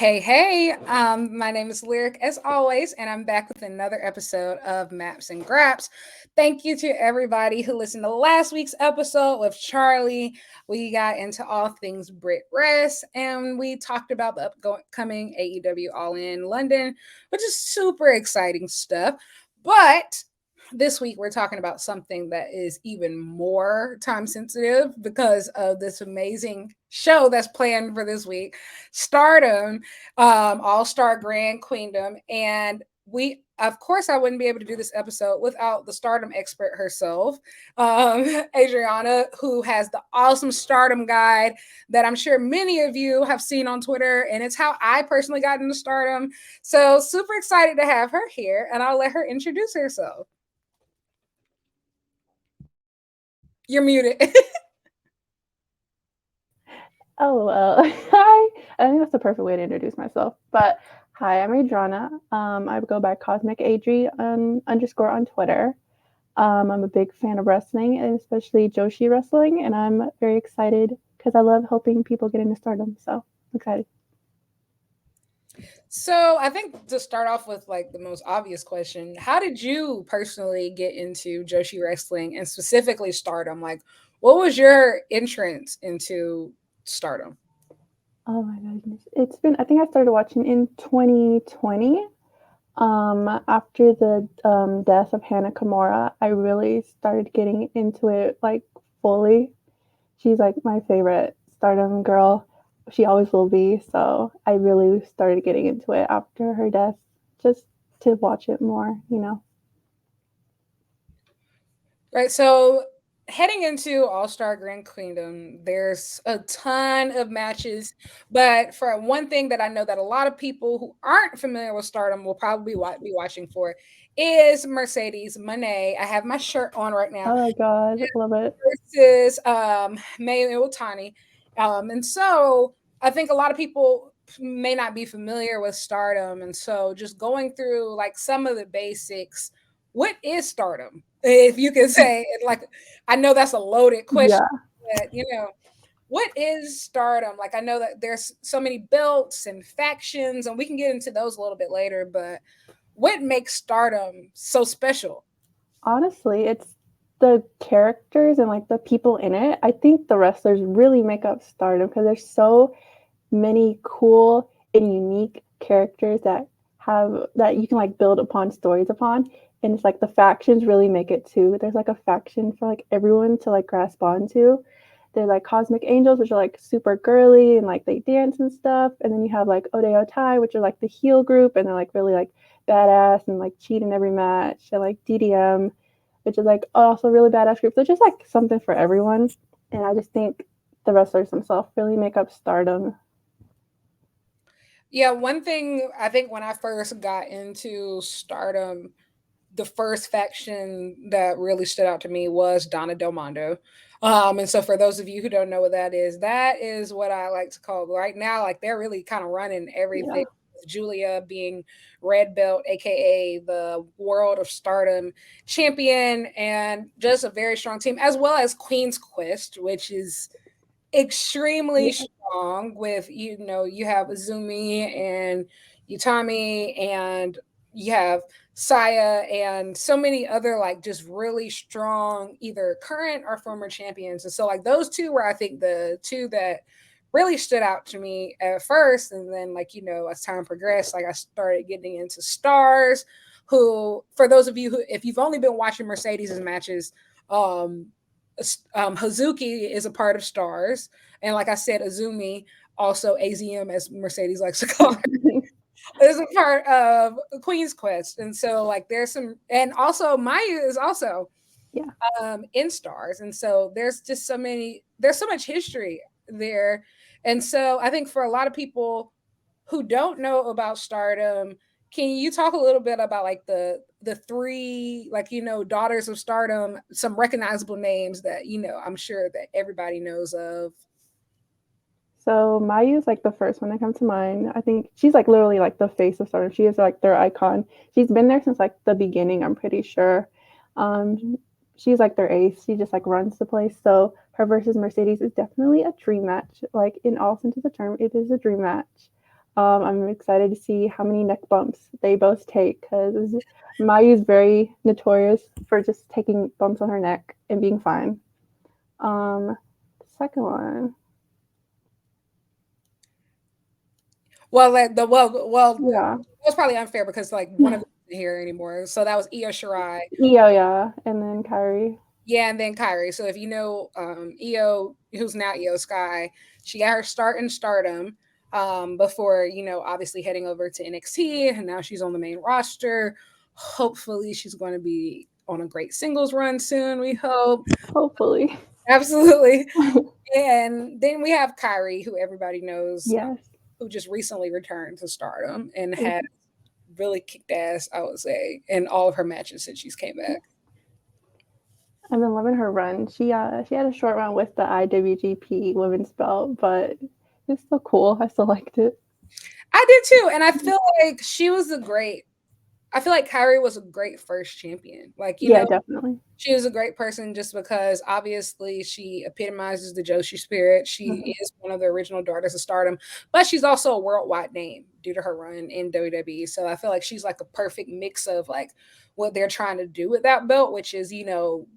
Hey, my name is Lyric as always, and I'm back with another episode of Maps and Graps. Thank you to everybody who listened to last week's episode with Charlie. We got into all things Brit Rest, and we talked about the upcoming AEW All In London, which is super exciting stuff. But this week we're talking about something that is even more time sensitive because of this amazing show that's planned for this week, Stardom, All Star Grand Queendom. And we, of course, I wouldn't be able to do this episode without the Stardom expert herself, Adriana, who has the awesome Stardom guide that I'm sure many of you have seen on Twitter. And it's how I personally got into Stardom. So super excited to have her here, and I'll let her introduce herself. You're muted. Oh, well, hi. I think that's the perfect way to introduce myself. But hi, I'm Adriana. I go by Cosmic Adri underscore on Twitter. I'm a big fan of wrestling, and especially Joshi wrestling, and I'm very excited because I love helping people get into stardom. So I'm excited. So I think to start off with like the most obvious question, how did you personally get into Joshi wrestling and specifically Stardom? Like, what was your entrance into Stardom? Oh my goodness. I think I started watching in 2020. After the death of Hannah Kimura, I really started getting into it like fully. She's like my favorite Stardom girl. She always will be. So I really started getting into it after her death, just to watch it more. Right. So heading into All Star Grand Kingdom, there's a ton of matches. But for one thing that I know that a lot of people who aren't familiar with Stardom will probably be watching for is Mercedes Moné. I have my shirt on right now Oh my god, love it. versus May Iwatani. And so I think a lot of people may not be familiar with Stardom. And so just going through like some of the basics, what is Stardom? If you can say it, like, I know that's a loaded question, Yeah, but what is Stardom? Like, I know that there's so many belts and factions, and we can get into those a little bit later, but what makes Stardom so special? honestly, it's the characters and like the people in it. I think the wrestlers really make up Stardom because there's so many cool and unique characters that you can like build upon stories upon, and it's like the factions really make it too. There's like a faction for like everyone to like grasp onto. They're like cosmic angels, which are like super girly and like they dance and stuff, and then you have like Oday Otai, which are like the heel group, and they're like really like badass and like cheat in every match, and like DDM, which is like also a really badass group. So just like something for everyone, and I just think the wrestlers themselves really make up Stardom. Yeah, one thing I think when I first got into Stardom, the first faction that really stood out to me was Donna Del Mondo. And so for those of you who don't know what that is what I like to call right now, like they're really kind of running everything. Yeah. Julia being red belt, aka the World of Stardom champion, and just a very strong team, as well as Queen's Quest, which is extremely Yeah. strong with you have Azumi and Utami, and you have Saya and so many other like just really strong either current or former champions. And so like those two were I think the two that really stood out to me at first, and then as time progressed, like I started getting into stars, who for those of you who if you've only been watching Mercedes's matches, um Hazuki is a part of Stars, and like I said, Azumi, also AZM as Mercedes likes to call her, is a part of Queen's Quest. And so like there's some, and also Maya is also Yeah. in Stars, and so there's so much history there. And so I think for a lot of people who don't know about Stardom, can you talk a little bit about like the three, like daughters of Stardom, some recognizable names that I'm sure that everybody knows of? So Mayu is like the first one that comes to mind. I think she's like literally like the face of Stardom. She is like their icon. She's been there since like the beginning, I'm pretty sure. Um, she's like their ace. She just like runs the place. So her versus Mercedes is definitely a dream match. Like in all sense of the term, it is a dream match. I'm excited to see how many neck bumps they both take because Mayu's very notorious for just taking bumps on her neck and being fine. Second one, Well, well, it yeah, was probably unfair because like one of them isn't here anymore. So that was Io Shirai. Io, yeah, and then Kyrie. Yeah, and then Kyrie. So if you know Io, who's now Io Sky, she got her start in Stardom before, obviously heading over to NXT, and now she's on the main roster. Hopefully she's going to be on a great singles run soon, we hope. Hopefully. Absolutely. And then we have Kyrie, who everybody knows, Yes. who just recently returned to Stardom and Mhm. had really kicked ass, I would say, in all of her matches since she's came back. I've been loving her run. She had a short run with the IWGP Women's Belt, but it's still cool. I still liked it. I did too, and I feel like I feel like Kyrie was a great first champion. Like, Yeah, definitely. she was a great person just because obviously she epitomizes the Joshi spirit. She Mhm. is one of the original daughters of Stardom, but she's also a worldwide name due to her run in WWE. So I feel like she's like a perfect mix of like what they're trying to do with that belt, which is,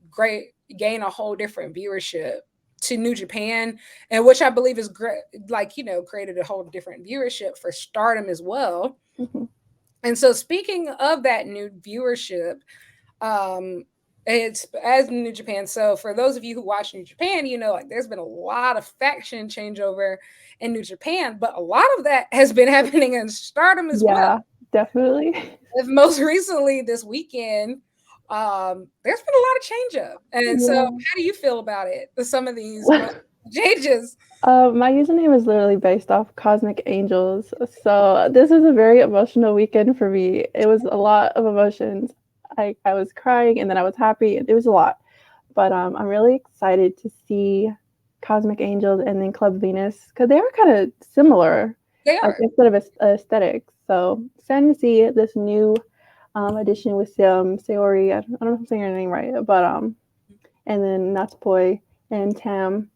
great, gain a whole different viewership to New Japan, and which I believe is great, like, created a whole different viewership for Stardom as well. Mhm. And so speaking of that new viewership, um, it's as New Japan. So for those of you who watch New Japan, like there's been a lot of faction changeover in New Japan, but a lot of that has been happening in Stardom as well. Yeah, definitely. If most recently this weekend, there's been a lot of change up. And so Yeah. how do you feel about it? Some of these changes. My username is literally based off Cosmic Angels. So this was a very emotional weekend for me. It was a lot of emotions. I was crying and then I was happy. It was a lot. But I'm really excited to see Cosmic Angels and then Club Venus because they are kind of similar, They like are. instead of aesthetics. So excited to see this new addition with Sayori. I don't know if I'm saying her name right, but and then Natsupoi and Tam,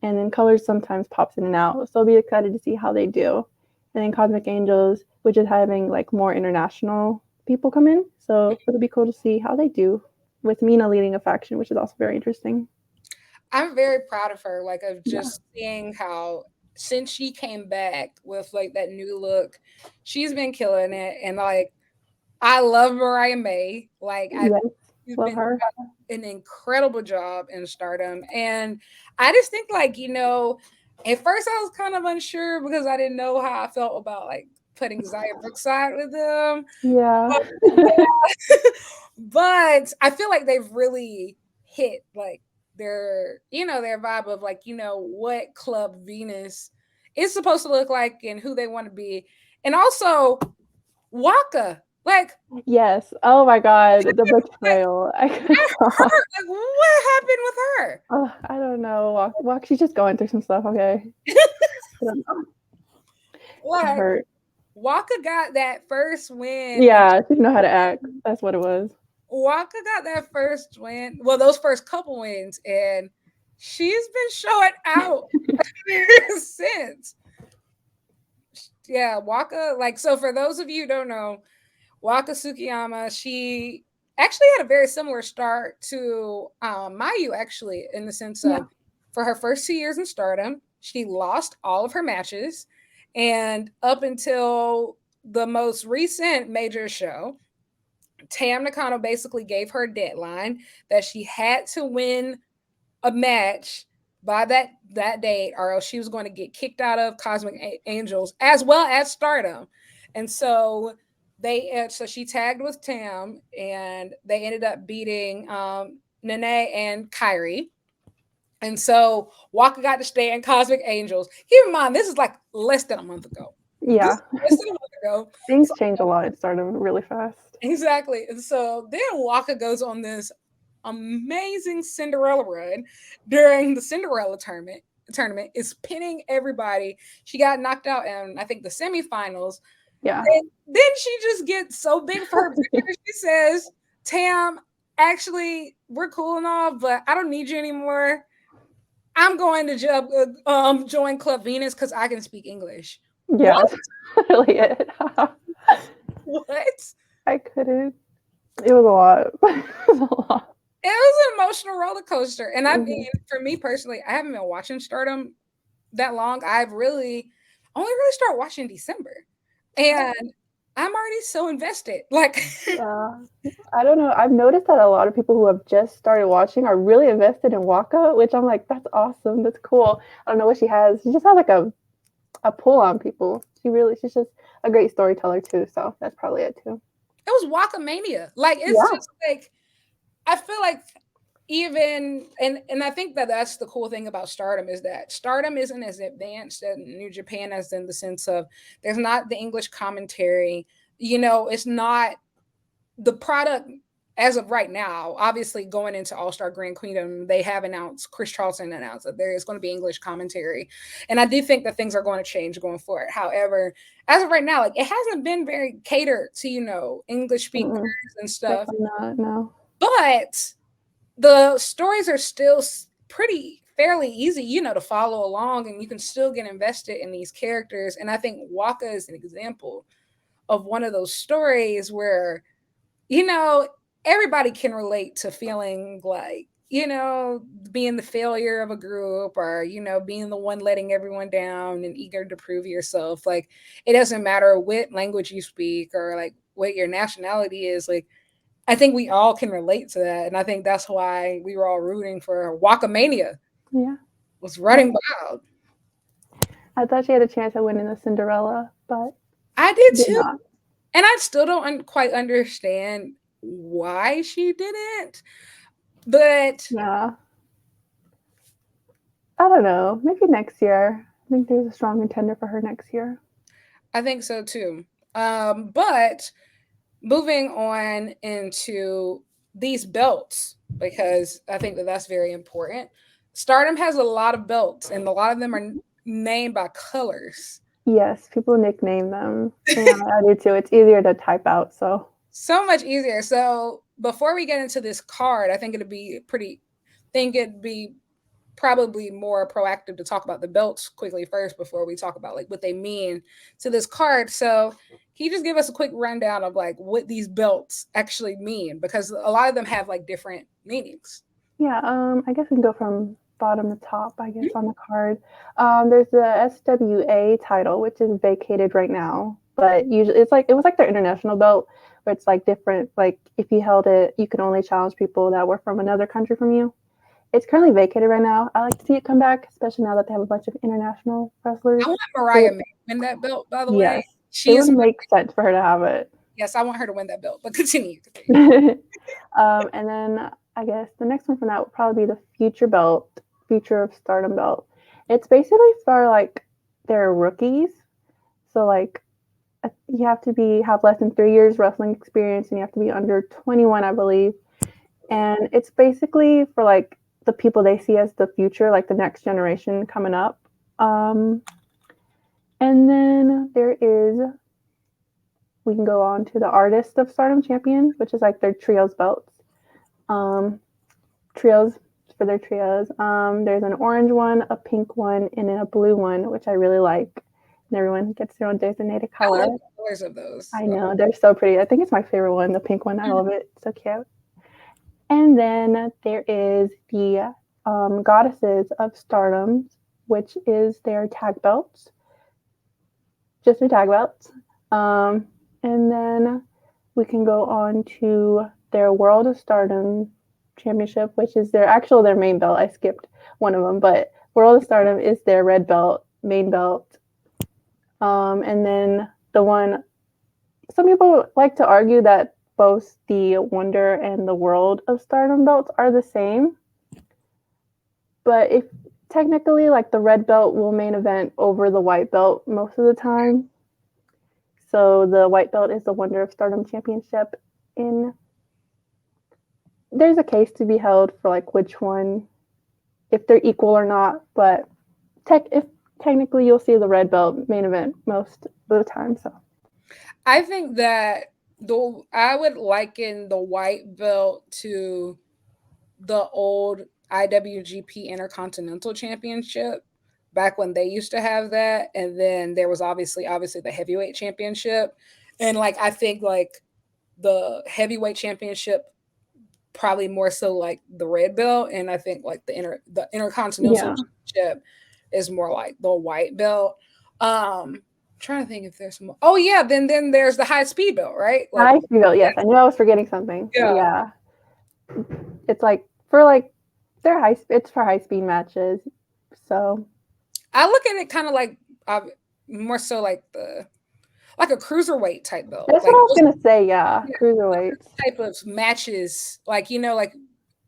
and then Colors sometimes pops in and out. So I'll be excited to see how they do. And then Cosmic Angels, which is having like more international people come in. So it'll be cool to see how they do with Mina leading a faction, which is also very interesting. I'm very proud of her, like of Yeah. just seeing how since she came back with like that new look, she's been killing it. And like I love Mariah May. Like I Yes. she's Love been her. an incredible job in Stardom. And I just think like, at first I was kind of unsure because I didn't know how I felt about like putting Zaya Brookside with them. Yeah. But I feel like they've really hit like their vibe of like, what Club Venus is supposed to look like and who they want to be. And also Waka. Yes. Oh my God. The Like betrayal. I could her, not. like what happened with her? Oh, I don't know. Walk. She's just going through some stuff. Okay. I don't know. It Like hurt. Waka got that first win and Yeah. She didn't know how to act. That's what it was. Waka got that first win. Well, those first couple wins, and she's been showing out since. Yeah, Waka, like, so for those of you who don't know, Waka Tsukiyama, she actually had a very similar start to Mayu, actually, in the sense Yeah. of for her first 2 years in Stardom, she lost all of her matches. And up until the most recent major show, Tam Nakano basically gave her a deadline that she had to win a match by that date, or else she was going to get kicked out of Cosmic Angels as well as Stardom. And so so she tagged with Tam, and they ended up beating Nene and Kyrie. And so Walker got to stay in Cosmic Angels. Keep in mind, this is like less than a month ago. This Yeah. is less than a month ago. Things So change a lot. It started really fast. exactly. And so then Walker goes on this amazing Cinderella run during the Cinderella tournament, is pinning everybody. She got knocked out in I think the semifinals. Yeah. And then she just gets so big for her picture. She says, Tam, actually, we're cool and all, but I don't need you anymore. I'm going to join Club Venus because I can speak English. Yeah, What? that's really it. What? I couldn't. It was a lot. It was a lot. It was an emotional roller coaster. And I mean, Mhm. for me personally, I haven't been watching Stardom that long. I've really only really started watching in December. And I'm already so invested. Like Yeah. I don't know. I've noticed that a lot of people who have just started watching are really invested in Waka, which I'm like, that's awesome. That's cool. I don't know what she has. She just has like a pull on people. She's just a great storyteller too. So that's probably it too. it was Walkamania. Like it's Yeah. just like I feel like even and I think that that's the cool thing about Stardom is that Stardom isn't as advanced as New Japan as in the sense of there's not the English commentary. You know, it's not the product as of right now. Obviously, going into All Star Grand Queendom, they have announced Chris Charlton announced that there is going to be English commentary, and I do think that things are going to change going forward. However, as of right now, like it hasn't been very catered to English speakers Mm-mm. and stuff, Definitely not. No. but the stories are still pretty fairly easy, to follow along, and you can still get invested in these characters. And I think Waka is an example of one of those stories where, you know, everybody can relate to feeling like, being the failure of a group or, being the one letting everyone down and eager to prove yourself. Like, it doesn't matter what language you speak or like what your nationality is. Like, I think we all can relate to that. And I think that's why we were all rooting for Wakamania Yeah. was I, running wild. I thought she had a chance at winning the Cinderella, but I did did too. not. And I still don't quite understand why she didn't. But Yeah. I don't know. Maybe next year. I think there's a strong contender for her next year. I think so too. But moving on into these belts, because I think that that's very important. Stardom has a lot of belts, and a lot of them are named by colors. Yes, people nickname them. Yeah, I do too. It's easier to type out. So So much easier. So before we get into this card, I think it'd be probably more proactive to talk about the belts quickly first before we talk about like what they mean to this card. So can you just give us a quick rundown of like what these belts actually mean? Because a lot of them have like different meanings. yeah, I guess we can go from bottom to top, I guess, on the card. There's the SWA title, which is vacated right now, but usually it was like their international belt where it's like different, like if you held it, you could only challenge people that were from another country from you. It's currently vacated right now. I like to see it come back, especially now that they have a bunch of international I wrestlers. want Mariah May to win that belt, by the way. Yes, it She would is make sense for her to have it. yes, I want her to win that belt, but continue. And then I guess the next one from that would probably be the Future Belt, Future of Stardom Belt. It's basically for like their rookies. So like you have to have less than 3 years wrestling experience, and you have to be under 21, I believe. And it's basically for like the people they see as the future, like the next generation coming up. Um, and then we can go on to the Artist of Stardom Champion, which is like their trios belts. Um, trios for their trios. There's an orange one, a pink one, and then a blue one, which I really like. And everyone gets their own designated I color. love the colors of those. I know, they're so pretty. I think it's my favorite one, the pink one. I love it. It's so cute. And then there is the Goddesses of Stardom, which is their tag belts, just their tag belts. And then we can go on to their World of Stardom Championship, which is their main belt. I skipped one of them, but World of Stardom is their red belt, main belt. And then the one, some people like to argue that both the Wonder and the World of Stardom belts are the same. But if technically, like the red belt will main event over the white belt most of the time. So the white belt is the Wonder of Stardom Championship. In there's a case to be held for like which one, if they're equal or not. But if technically you'll see the red belt main event most of the time. So I think that I would liken the white belt to the old IWGP Intercontinental Championship, back when they used to have that, and then there was obviously the heavyweight championship, and like I think like the heavyweight championship probably more so like the red belt, and I think like the intercontinental Yeah. championship is more like the white belt. Trying to think if there's more. Oh yeah, then there's the high speed belt, right? Like High speed belt. Yes, I knew I was forgetting something. yeah, Yeah, it's like for like they're high. It's for high speed matches. So I look at it kind of like uh, more so like a cruiserweight type belt, that's what like I was those, gonna say. Yeah, yeah, cruiserweights. type of matches. Like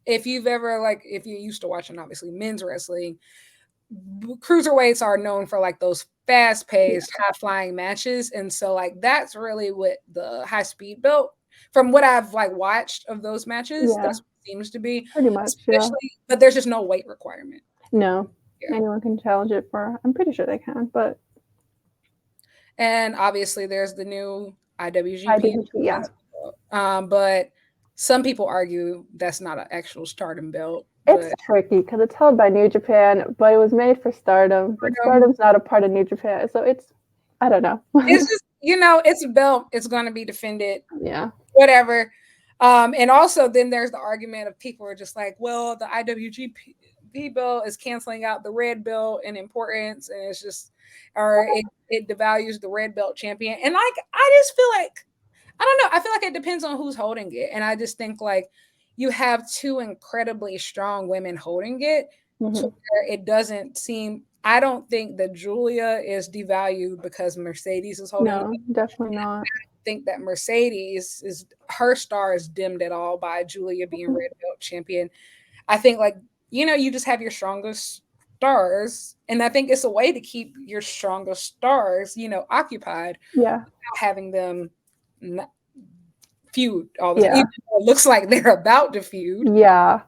if you've ever like if you're used to watching obviously men's wrestling, cruiserweights are known for like those fast Yeah. paced, high flying matches. And so like that's really what the high speed belt, from what I've like watched of those matches, Yeah, that's what it seems to be. pretty much. Yeah. Especially, but there's just no weight requirement. No, Yeah. anyone can challenge it for. I'm pretty sure they can, but And obviously there's the new IWGP. IWGP. Yeah, But some people argue that's not an actual Stardom belt. it's But tricky because it's held by New Japan, but it was made for Stardom. But Stardom's not a part of New Japan, so it's I don't know. it's just it's a belt. It's going to be defended. Yeah. Whatever. And also then there's the argument of people are just like, well, the IWGP belt is canceling out the red belt in importance, and it's just, or it devalues the red belt champion. And like, I just feel like, I don't know. I feel like it depends on who's holding it. And I just think like you have two incredibly strong women holding it to where it doesn't seem, I don't think that Julia is devalued because Mercedes is holding No, it. definitely not. Think that Mercedes is her star is dimmed at all by Julia being red belt champion. I think like you just have your strongest stars, and I think it's a way to keep your strongest stars occupied Yeah. without having them feud all the time. Yeah. Even though it looks like they're about to feud. Yeah.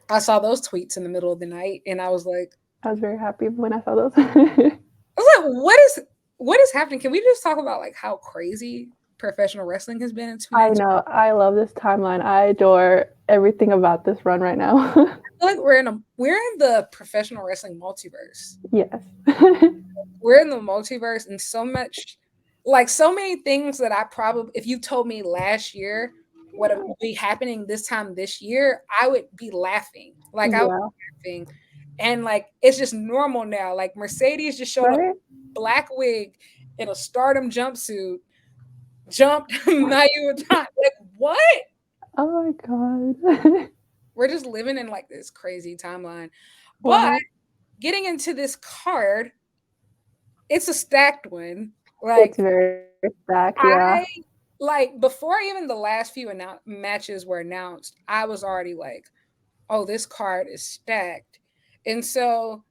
I saw those tweets in the middle of the night, and I was like, I was very happy when I saw those. I was like, what is happening? Can we just talk about like how crazy professional wrestling has been in I 2019? know. I love this timeline. I adore everything about this run right now. I feel like we're in the professional wrestling multiverse. Yes. We're in the multiverse, and so many things that I probably, if you told me last year what would be happening this time this year, I would be laughing. Like I would Yeah. be laughing, and like it's just normal now. Like Mercedes just showed up, Right? black wig, in a Stardom jumpsuit, jumped Mayu. Like what? Oh my god. We're just living in like this crazy timeline. But Wow. getting into this card, it's a stacked one. It's Like very stacked. Yeah. I like before even the last few matches were announced, I was already like, "Oh, this card is stacked," and so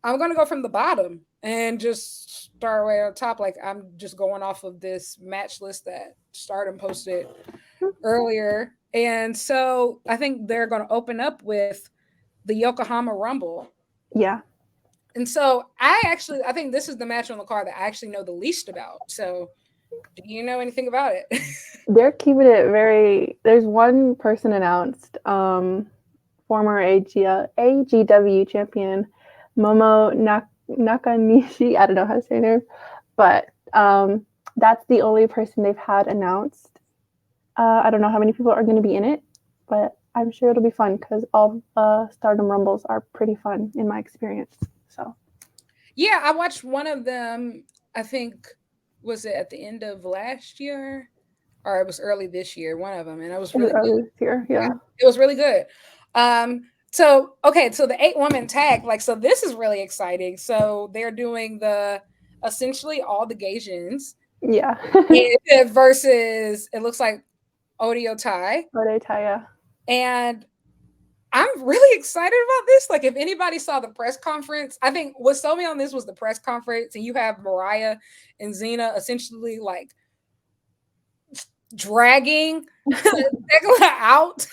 I'm gonna go from the bottom and just start way on top. Like I'm just going off of this match list that Stardom posted earlier, and so I think they're gonna open up with the Yokohama Rumble. Yeah. And so I think this is the match on the card that I actually know the least about. So do you know anything about it? They're keeping it very. There's one person announced, former AGW champion Momo Nakanishi. I don't know how to say her name, but that's the only person they've had announced. I don't know how many people are going to be in it, but I'm sure it'll be fun because all Stardom Rumbles are pretty fun in my experience. So Yeah, I watched one of them. I think was it at the end of last year or it was early this year, one of them, and it was really early good. this year, Yeah, yeah. it was really good. So okay, so the 8-woman tag, like, so this is really exciting. So they're doing the essentially all the Gaijins Yeah. versus it looks like Odio Tai, Taya. and I'm really excited about this. Like, if anybody saw the press conference, I think what sold me on this was the press conference, and you have Mariah and Xena essentially like dragging Thecla out.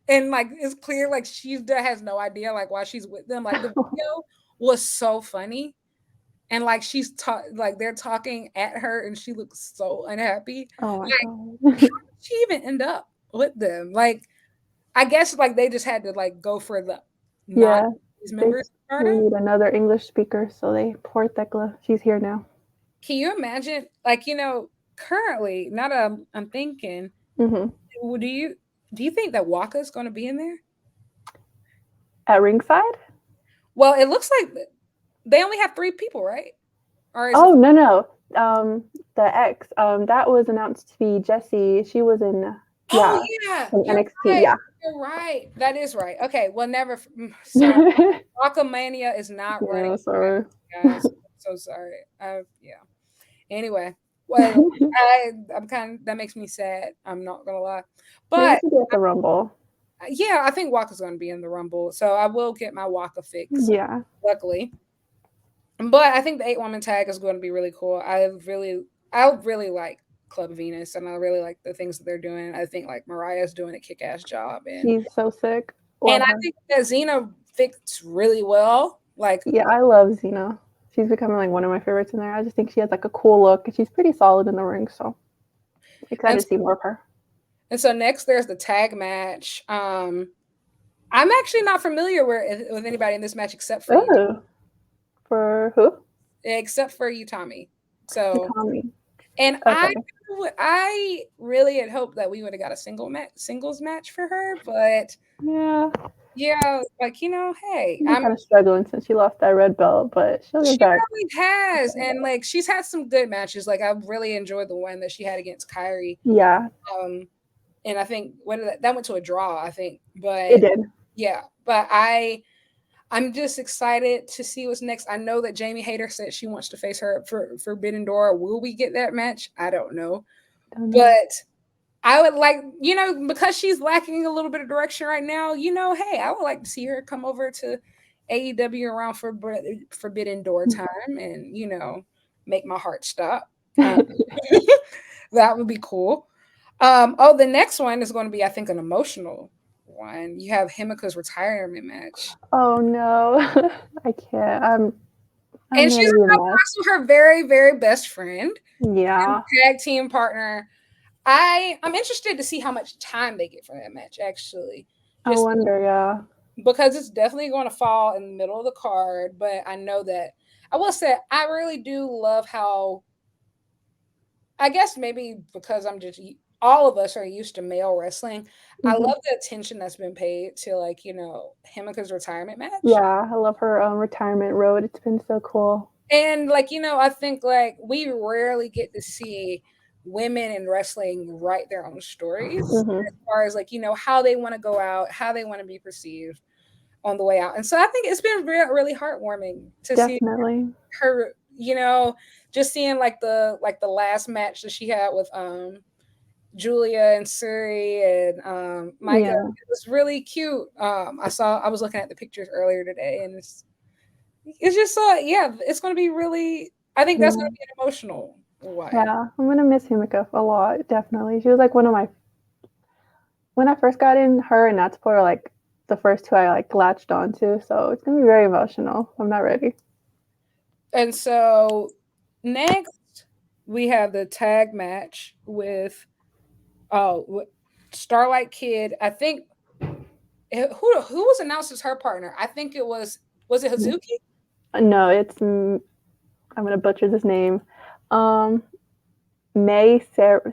And like it's clear like she has no idea like why she's with them. Like the video was so funny. And like like they're talking at her and she looks so unhappy. Oh my Like, how god. did she even end up with them? Like I guess like they just had to like go for the non Yeah. They members. We Stardom? need another English speaker, so poor Thekla. She's here now. Can you imagine, like, currently, now that I'm thinking, Hmm. do you think that Waka is going to be in there? At ringside? Well, it looks like they only have three people, right? Or is it? Oh no no. The ex. That was announced to be Jessie. She was in Oh yeah yeah, in you're NXT. right. Yeah. You're right. That is right. Okay. Well, never. Sorry, Waka is not running, Yeah. Sorry. guys. So sorry. Yeah. Anyway, well, I'm kind of that makes me sad. I'm not gonna lie, Maybe but she'll be at the Rumble. yeah, I think Waka's gonna be in the Rumble, so I will get my Waka fix. Yeah. Luckily, but I think the 8-woman tag is going to be really cool. I really like Club Venus, and I really like the things that they're doing. I think like Mariah's doing a kick-ass job, and She's so sick. and Love I her. think that Xena fits really well. Like, Yeah, I love Xena. She's becoming like one of my favorites in there. I just think she has like a cool look and she's pretty solid in the ring, so excited and to see more of her. and so next there's the tag match. I'm actually not familiar with anybody in this match Oh, for who? Except for Utami. So, Utami. and I Okay. I really had hoped that we would have got a singles match for her, but Yeah. yeah, like hey, She's been kind of struggling since she lost that red belt, but she'll get she back. really has, and like she's had some good matches. Like I really enjoyed the one that she had against Kyrie. Yeah, Um, and I think that went to a draw, I think, it but did. yeah, but I'm just excited to see what's next. I know that Jamie Hayter said she wants to face her for Forbidden Door. Will we get that match? I don't know. Don't know. But I would like, because she's lacking a little bit of direction right now, hey, I would like to see her come over to AEW around for Forbidden Door time and, make my heart stop. Um, that would be cool. The next one is going to be, I think, an emotional one. You have Himika's retirement match. Oh no, I can't. I'm And gonna she's be a about to mess. wrestle her very, very best friend and Yeah, tag team partner. I'm interested to see how much time they get for that match, actually. I Just wonder. Yeah. because it's definitely going to fall in the middle of the card, but I know that I will say I really do love how I guess maybe because all of us are used to male wrestling. I Hmm. love the attention that's been paid to like, Himika's retirement match. Yeah, I love her retirement road. It's been so cool. And like, I think like we rarely get to see women in wrestling write their own stories Hmm. as far as like, how they want to go out, how they want to be perceived on the way out. And so I think it's been really heartwarming to see Definitely. her, just seeing like the last match that she had with Julia and Suri and Micah. Yeah. It was really cute. I was looking at the pictures earlier today, and it's just so yeah, it's going to be really. I think that's going Yeah. to be an emotional one. Yeah. I'm gonna miss Himika a lot. Definitely. She was like one of my when I first got in. Her and Natsuko are like the first two I like latched onto. So it's gonna be very emotional. I'm not ready. And so next we have the tag match with Starlight Kid. I think who was announced as her partner. I think was it Hazuki? No, I'm gonna butcher this name. Um, May Sarah.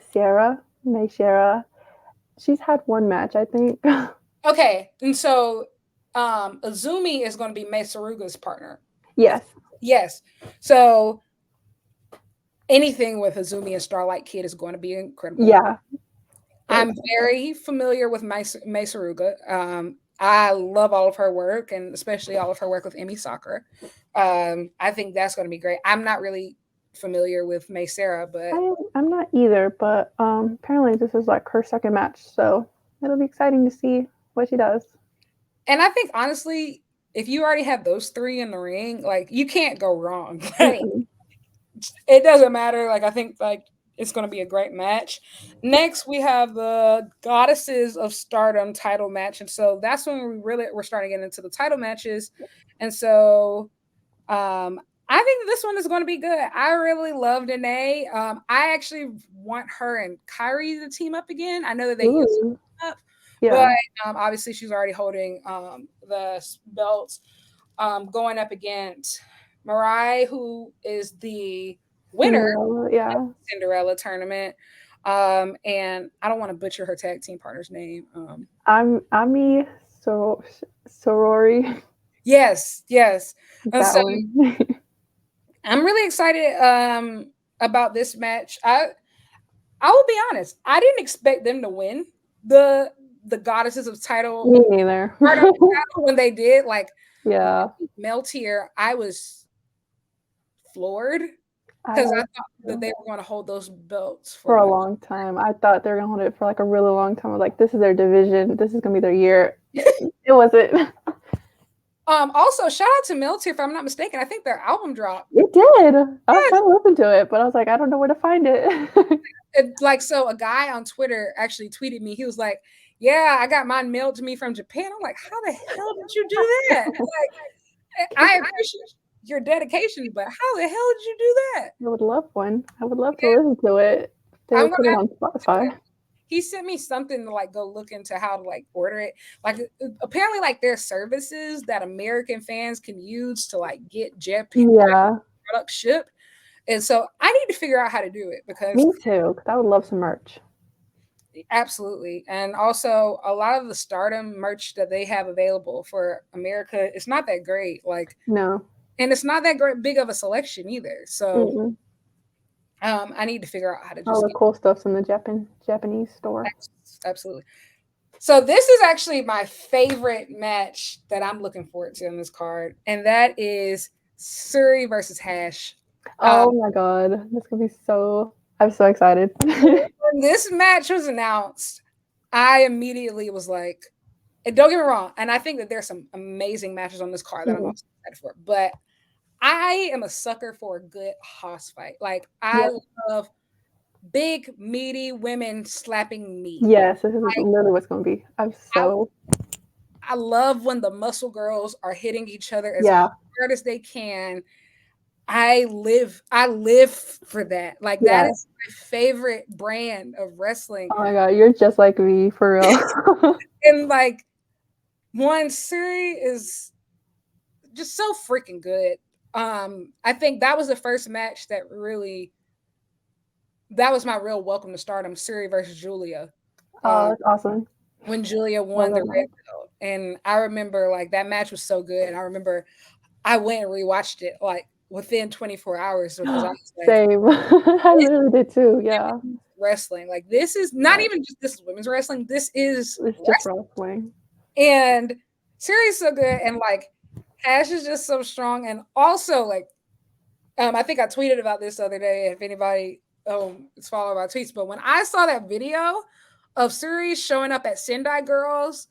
She's had one match, I think. Okay, and so Azumi is going to be Mai Saruga's partner. Yes. Yes. So anything with Azumi and Starlight Kid is going to be incredible. Yeah. Very I'm excited. very familiar with Mai Saruga. I love all of her work and especially all of her work with Emi Sakura. I think that's going to be great. I'm not really familiar with May Sarah, but I'm not either, but apparently this is like her second match, so it'll be exciting to see what she does. and I think honestly, if you already have those three in the ring, like you can't go wrong. Like Mm-mm. it doesn't matter. Like I think like it's going to be a great match. Next, we have the Goddesses of Stardom title match, and so that's when we're starting to get into the title matches. And so, I think this one is going to be good. I really love Danae. I actually want her and Kyrie to team up again. I know that they used Ooh. to team up, but Yeah. obviously she's already holding the belts. going up against Mariah, who is the winner Cinderella, yeah. Cinderella tournament. And I don't want to butcher her tag team partner's name. I'm Ami Sorori. Yes, yes. And That so one. I'm really excited about this match. I will be honest. I didn't expect them to win the the goddesses of title Me neither. Stardom title when they did. Like Yeah. Melt here, I was floored I because I was thought that they were going to hold those belts for for a like. long time. I thought they were gonna hold it for like a really long time. I was like, this is their division. This is gonna be their year. It wasn't. Also, shout out to Miltier, if I'm not mistaken. I think their album dropped. It did. I was Yes. trying to listen to it, but I was like, I don't know where to find it. Like, so a guy on Twitter actually tweeted me. He was like, "Yeah, I got mine mailed to me from Japan." I'm like, "How the hell did you do that?" Like, I appreciate your dedication, but how the hell did you do that? I would love one. I would love to Yeah, listen to it. They I'm would gonna put it have on to do it. Spotify. He sent me something to like go look into how to like order it. Like apparently, like there's services that American fans can use to like get Japan Yeah, products shipped. And so I need to figure out how to do it because me too. Cause I would love some merch. absolutely. And also a lot of the Stardom merch that they have available for America, it's not that great. Like, No. and it's not that great big of a selection either. So Mm-mm. I need to figure out how to All just the get cool stuff's in the Japanese store. absolutely. So this is actually my favorite match that I'm looking forward to on this card, and that is Suri versus Hash. Oh my god, this gonna be so. I'm so excited. When this match was announced, I immediately was like, and don't get me wrong, and I think that there's some amazing matches on this card that I'm Mhm. also excited for, but I am a sucker for a good hoss fight. Like I Yep. love big, meaty women slapping meat. Yes, this is literally what's gonna be. I'm I, so I love when the muscle girls are hitting each other as yeah, hard as they can. I live for that. Like that yeah. is my favorite brand of wrestling. Oh my god, you're just like me for real. And like one Suri is just so freaking good. I think that was the first match that really that was my real welcome to stardom, Suri versus Julia. Oh, Um, that's awesome. when Julia Love won the that red match. belt. And I remember like that match was so good. And I remember I went and rewatched it like within 24 hours because I was like, Same. I this literally did too. Yeah. is wrestling. Like this is not Yeah. even just this is women's wrestling. This is It's just wrestling. wrestling. And Suri's so good. And like Hash is just so strong. And also like I think I tweeted about this the other day. If anybody is following my tweets, but when I saw that video of Suri showing up at Sendai Girls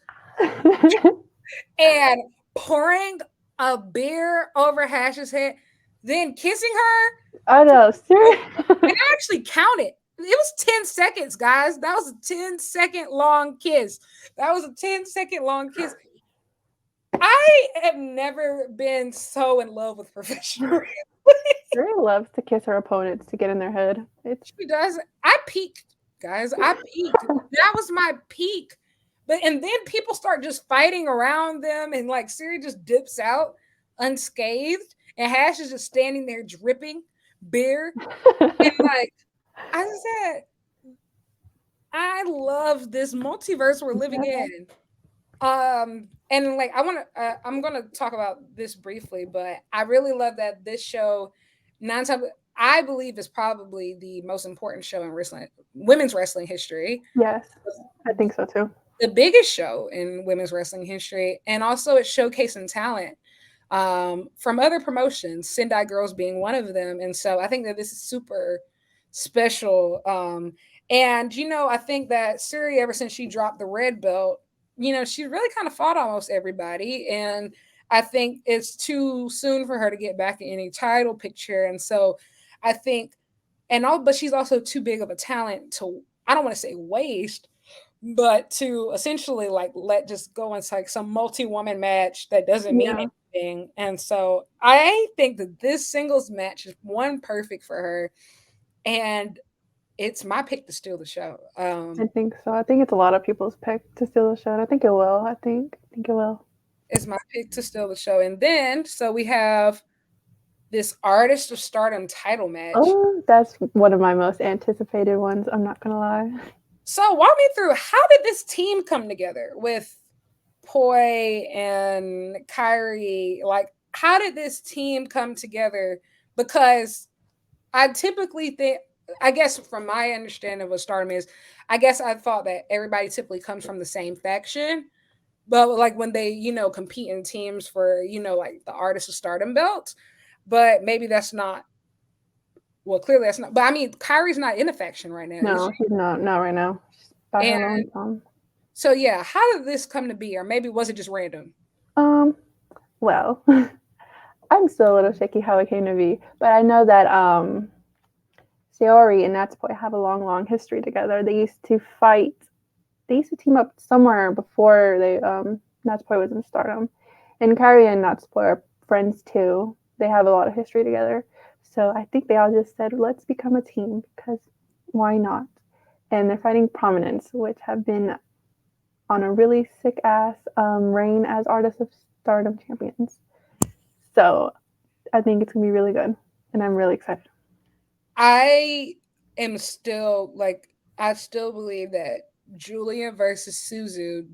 and pouring a beer over Hash's head, then kissing her, I know. Seriously. and I actually counted. It was 10 seconds, guys. That was a 10-second long kiss. That was a 10-second long kiss. I have never been so in love with professional. Siri loves to kiss her opponents to get in their head. It's She does. I peaked, guys. I peaked. That was my peak. But and then people start just fighting around them, and like Siri just dips out unscathed, and Hash is just standing there dripping beer. And like I said, I love this multiverse we're living yeah. in. And like I'm gonna talk about this briefly, but I really love that this show nine times I believe is probably the most important show in wrestling women's wrestling history, Yes, I think so too. the biggest show in women's wrestling history, and also it's showcasing talent from other promotions, Sendai Girls being one of them. And so I think that this is super special. And I think that Suri, ever since she dropped the red belt, she really kind of fought almost everybody. And I think it's too soon for her to get back in any title picture. And so I think, but she's also too big of a talent to, I don't want to say waste, but to essentially like let just go into like some multi-woman match that doesn't mean Yeah, anything. And so I think that this singles match is one perfect for her, and it's my pick to steal the show. I think so. I think it's a lot of people's pick to steal the show. And I think it will. I think it will. is my pick to steal the show. And then, so we have this Artist of Stardom title match. Oh, that's one of my most anticipated ones. I'm not gonna lie. So walk me through, how did this team come together with Poi and Kyrie? Like, how did this team come together? Because I typically think, I guess from my understanding of what Stardom is, I guess I thought that everybody typically comes from the same faction. But like when they, compete in teams for, like the Artist of Stardom belt. But maybe that's not, well, clearly that's not. But I mean, Kyrie's not in a faction right now, is No, she? she's not right now. She's by And her own song. so, yeah, how did this come to be? Or maybe was it just random? Um, well, I'm still a little shaky how it came to be, but I know that Saori and Natsupoi have a long, long history together. They used to fight. They used to team up somewhere before they Natsupoi was in Stardom, and Kairi and Natsupoi are friends too. They have a lot of history together, so I think they all just said, "Let's become a team because why not?" And they're fighting Prominence, which have been on a really sick ass reign as Artists of Stardom champions. So I think it's gonna be really good, and I'm really excited. I am still like, I still believe that Julia versus Suzu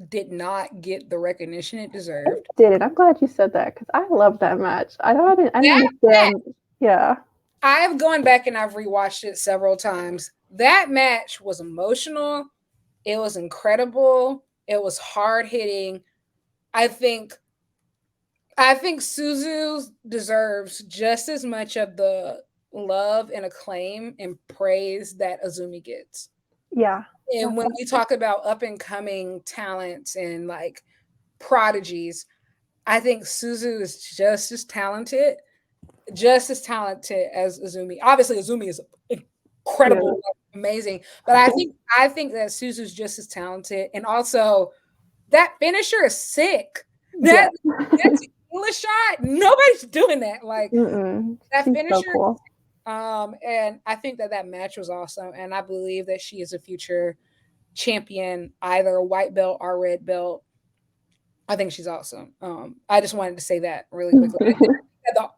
did not get the recognition it It deserved. did, and I'm glad you said that because I love that match. I didn't That match, understand. Yeah, I've gone back and I've rewatched it several times. That match was emotional. It was incredible. It was hard hitting. I think I think Suzu deserves just as much of the love and acclaim and praise that Azumi gets. yeah, And that's when what, we talk about up and coming talents and like prodigies, I think Suzu is just as talented as Azumi. Obviously, Azumi is incredible, yeah, like, amazing, but I think that Suzu's just as talented, and also that finisher is sick. yeah. That tequila shot, nobody's doing that. Like Mm-mm. that She's so finisher. cool. And I think that that match was awesome, and I believe that she is a future champion, either a white belt or red belt. I think she's awesome. I just wanted to say that really quickly.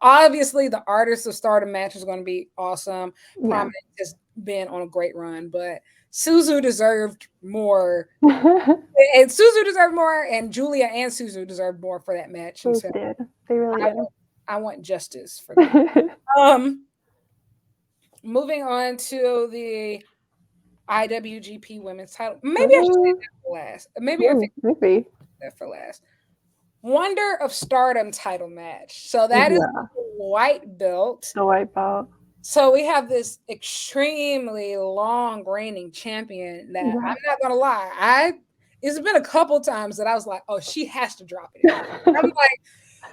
Obviously, the Artist of Stardom match is going to be awesome. Yeah. Prominence has been on a great run, but Suzu deserved more, and Suzu deserved more, and Julia and Suzu deserved more for that match. And They so did. They really I did. want, I want justice for them. Um, Moving on to the IWGP Women's Title. Maybe I should say Oh, that for last. Maybe I think maybe. that for last. Wonder of Stardom title match. So that is Yeah. the white belt. The white belt. So we have this extremely long reigning champion that Yeah. I'm not gonna lie, it's been a couple times that I was like, oh, she has to drop it. I'm like,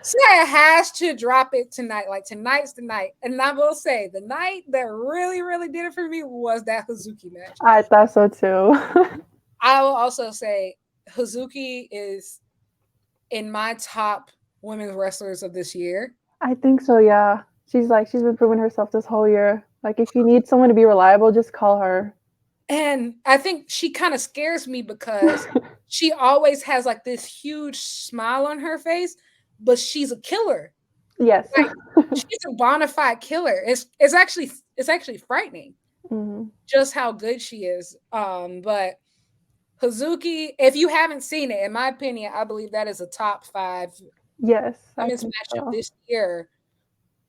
Saya has to drop it tonight. Like tonight's the night. And I will say the night that really, really did it for me was that Hazuki match. I thought so too. I will also say Hazuki is in my top women's wrestlers of this year. I think so, yeah. She's been proving herself this whole year. Like if you need someone to be reliable, just call her. And I think she kind of scares me because she always has like this huge smile on her face, but she's a killer. Yes. Like she's a bona fide killer. It's actually frightening Hmm. just how good she is. But Hazuki, if you haven't seen it, in my opinion, I believe that is a top five Yes, I women's think matchup so. this year.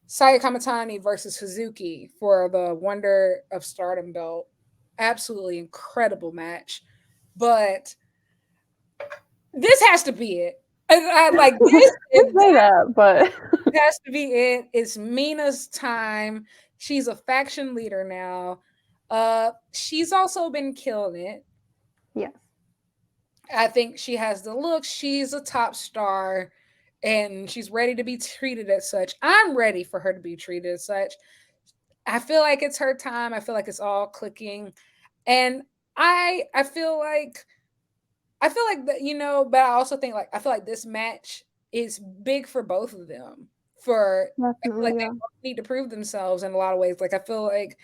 Saya Kamatani versus Hazuki for the Wonder of Stardom belt. Absolutely incredible match. But this has to be it. Like this, You if say this that, but has to be it. It's Mina's time. She's a faction leader now. She's also been killing it. yes. I think she has the look. She's a top star and she's ready to be treated as such. I'm ready for her to be treated as such. I feel like it's her time. I feel like it's all clicking. And I feel like that, but I also think like I feel like this match is big for both of them. I feel like Definitely, they yeah. both need to prove themselves in a lot of ways. Like I feel like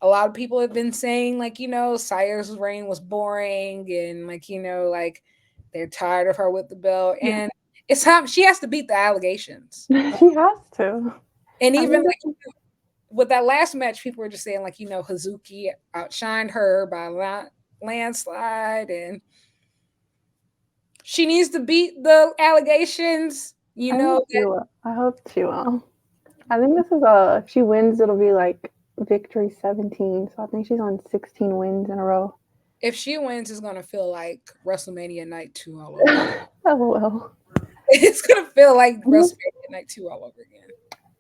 a lot of people have been saying like, Sire's reign was boring and like, like they're tired of her with the belt. Yeah. And It's time she has to beat the allegations. She has to. And I even think like with that last match, people were just saying like, Hazuki outshined her by a landslide, and she needs to beat the allegations. I think she That will. I hope she will. I think this is a if she wins, it'll be like victory 17. So I think she's on 16 wins in a row. if she wins, it's gonna feel like WrestleMania Night 2 all over again. LOL. It's gonna feel like WrestleMania Night 2 all over again.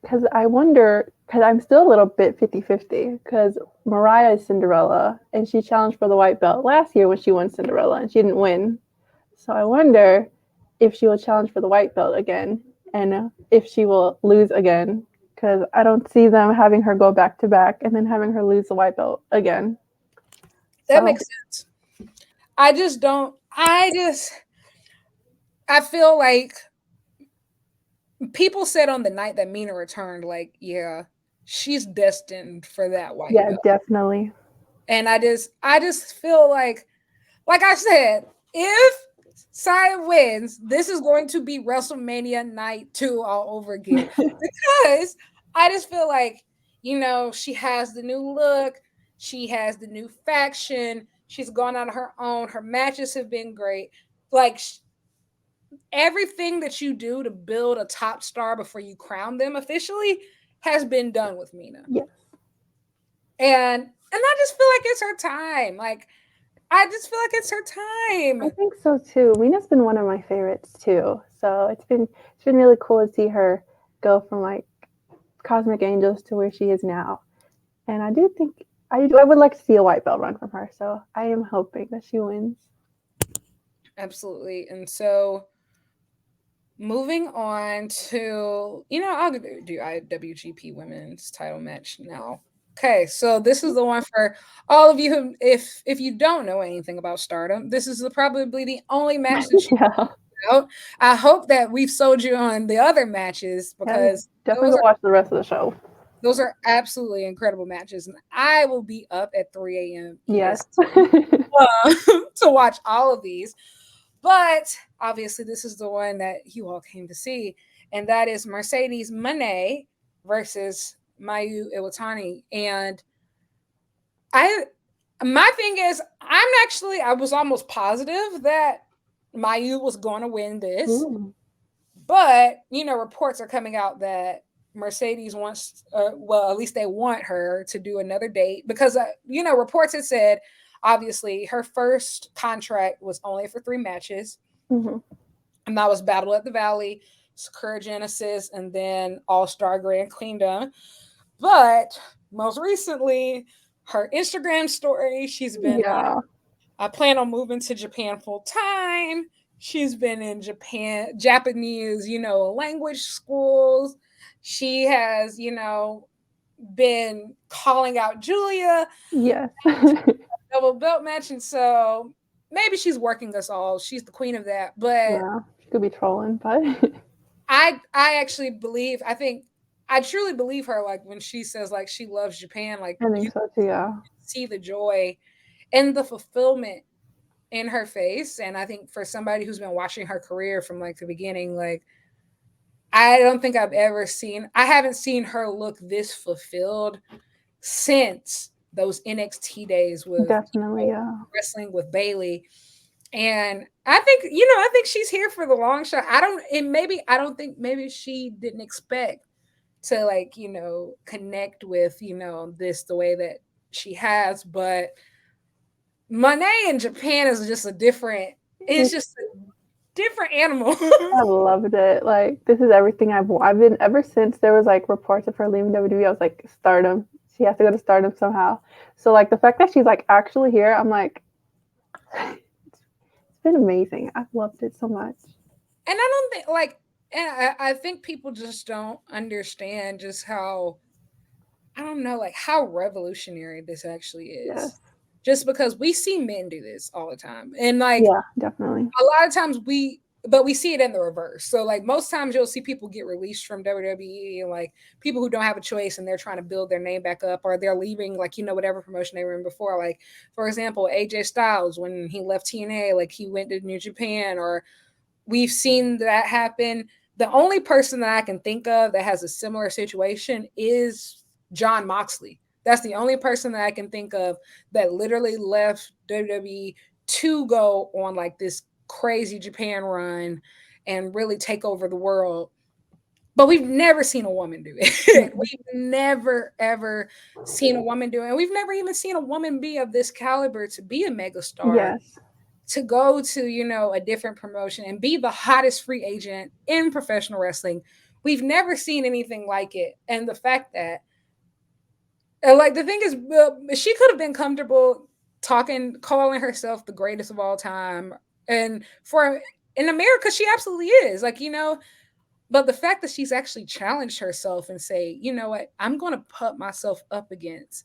Because I wonder, because I'm still a little bit 50-50, because Mariah is Cinderella, and she challenged for the white belt last year when she won Cinderella, and she didn't win. So I wonder if she will challenge for the white belt again, and if she will lose again, because I don't see them having her go back to back and then having her lose the white belt again. That So makes sense. I just don't. I feel like people said on the night that Mina returned, like, yeah, she's destined for that white yeah, belt. definitely. And I just feel like I said, if Saya wins, this is going to be WrestleMania Night 2 all over again. Because I just feel like, she has the new look, she has the new faction, she's gone on her own, her matches have been great. Like, everything that you do to build a top star before you crown them officially has been done with Mina. Yes. And I just feel like it's her time. Like, I just feel like it's her I time. think so too. Mina's been one of my favorites too. So it's been really cool to see her go from like Cosmic Angels to where she is now. And I do think I would like to see a white belt run from her. So I am hoping that she wins. Absolutely. And so moving on to, I'll do IWGP Women's title match now. Okay, so this is the one for all of you who, if you don't know anything about Stardom, this is probably the only match that you yeah. know about. I hope that we've sold you on the other matches Yeah. because Definitely go watch the rest of the show. those are absolutely incredible matches, and I will be up at 3 a.m. Yes. EST to watch all of these. But obviously, this is the one that you all came to see, and that is Mercedes Moné versus Mayu Iwatani. And I, my thing is, I was almost positive that Mayu was going to win this, Ooh. but reports are coming out that Mercedes wants, well, at least they want her to do another date because reports had said obviously her first contract was only for 3 matches. Mm-hmm. And that was Battle at the Valley, Sakura Genesis, and then All Star Grand Queendom. But most recently, her Instagram story, she's been like, Yeah. I plan on moving to Japan full time. She's been in Japanese, language schools. She has, been calling out Julia, Yes. double belt match. And so maybe she's working us all. She's the queen of that. But yeah. She could be trolling, but I actually believe, I truly believe her, like when she says like she loves Japan, like I you think so too. Yeah. see the joy and the fulfillment in her face. And I think for somebody who's been watching her career from like the beginning, like I don't think I haven't seen her look this fulfilled since those NXT days with Definitely. Yeah. wrestling with Bailey. And I think she's here for the long shot. I don't think maybe she didn't expect to like, connect with, this the way that she has, but Monet in Japan is just it's just a different animal. I loved it. Like this is everything I've been ever since there was like reports of her leaving WWE. I was like Stardom. She has to go to Stardom somehow. So like the fact that she's like actually here, I'm like, it's been amazing. I've loved it so much. And I don't think like, and I think people just don't understand just how, I don't know, like how revolutionary this actually Yes. is. Just because we see men do this all the time. And like Yeah, definitely. a lot of times but we see it in the reverse. So like most times you'll see people get released from WWE and like people who don't have a choice and they're trying to build their name back up or they're leaving like whatever promotion they were in before. Like for example, AJ Styles when he left TNA, like he went to New Japan, or we've seen that happen. The only person that I can think of that has a similar situation is John Moxley. That's the only person that I can think of that literally left WWE to go on like this crazy Japan run and really take over the world. But we've never seen a woman do it. Mm. We've never ever seen a woman do it. And we've never even seen a woman be of this caliber to be a megastar, Yes. to go to, a different promotion and be the hottest free agent in professional wrestling. We've never seen anything like it. And the fact that, like, the thing is, she could have been comfortable talking, calling herself the greatest of all time. And for in America, she absolutely is. Like, but the fact that she's actually challenged herself and say, you know what, I'm going to put myself up against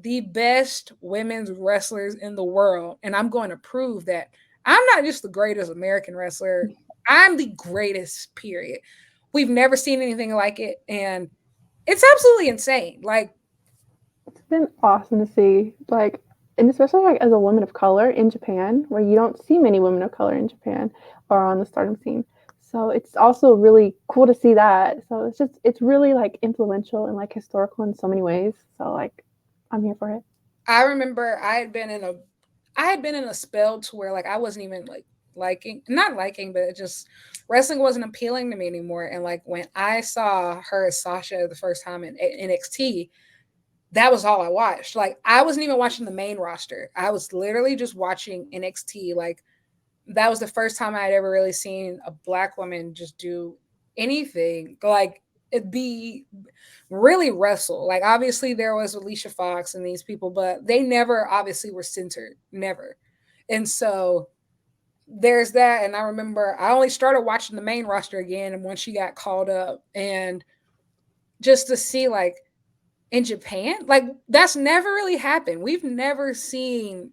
the best women's wrestlers in the world. And I'm going to prove that I'm not just the greatest American wrestler, I'm the greatest, period. We've never seen anything like it. And it's absolutely insane. Like, It's been awesome to see, like, and especially like as a woman of color in Japan, where you don't see many women of color in Japan or on the Stardom scene. So it's also really cool to see that. So it's really like influential and like historical in so many ways. So like, I'm here for it. I remember I had been in a spell to where like I wasn't even like liking, not liking, but it just wrestling wasn't appealing to me anymore. And like when I saw her as Sasha the first time in NXT, that was all I watched. Like I wasn't even watching the main roster. I was literally just watching NXT. Like that was the first time I had ever really seen a black woman just do anything. Like it be really wrestle. Like obviously there was Alicia Fox and these people, but they never obviously were centered. Never. And so there's that. And I remember I only started watching the main roster again and when she got called up and just to see like in Japan, like that's never really happened. We've never seen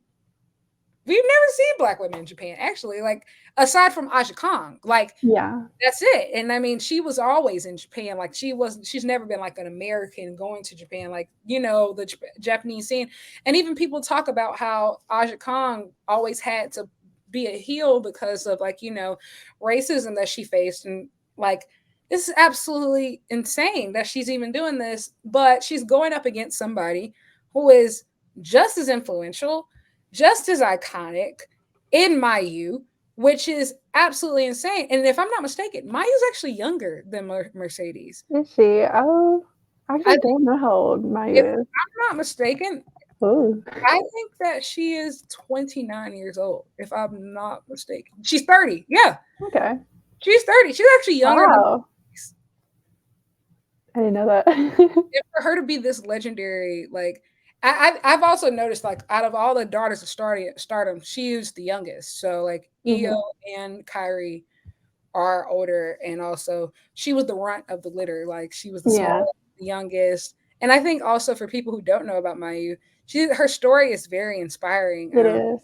black women in Japan, actually. Like aside from Aja Kong, like Yeah. that's it. And I mean, she was always in Japan. Like she's never been like an American going to Japan, like the Japanese scene. And even people talk about how Aja Kong always had to be a heel because of like racism that she faced, and like this is absolutely insane that she's even doing this, but she's going up against somebody who is just as influential, just as iconic in Mayu, which is absolutely insane. And if I'm not mistaken, Mayu's actually younger than Mercedes. Is she? Oh, I I actually think, don't know how old if Mayu is. I'm not mistaken, Oh, I think that she is 29 years old, if I'm not mistaken. She's 30. Yeah, okay. she's 30. She's actually younger than Wow. I didn't know that. for her to be this legendary. Like, I've also noticed, like, out of all the daughters of Stardom, she is the youngest. So, like, Io Hmm. and Kyrie are older, and also she was the runt of the litter. Like she was the Yeah, smallest, the youngest. And I think also for people who don't know about Mayu, her story is very inspiring. it is.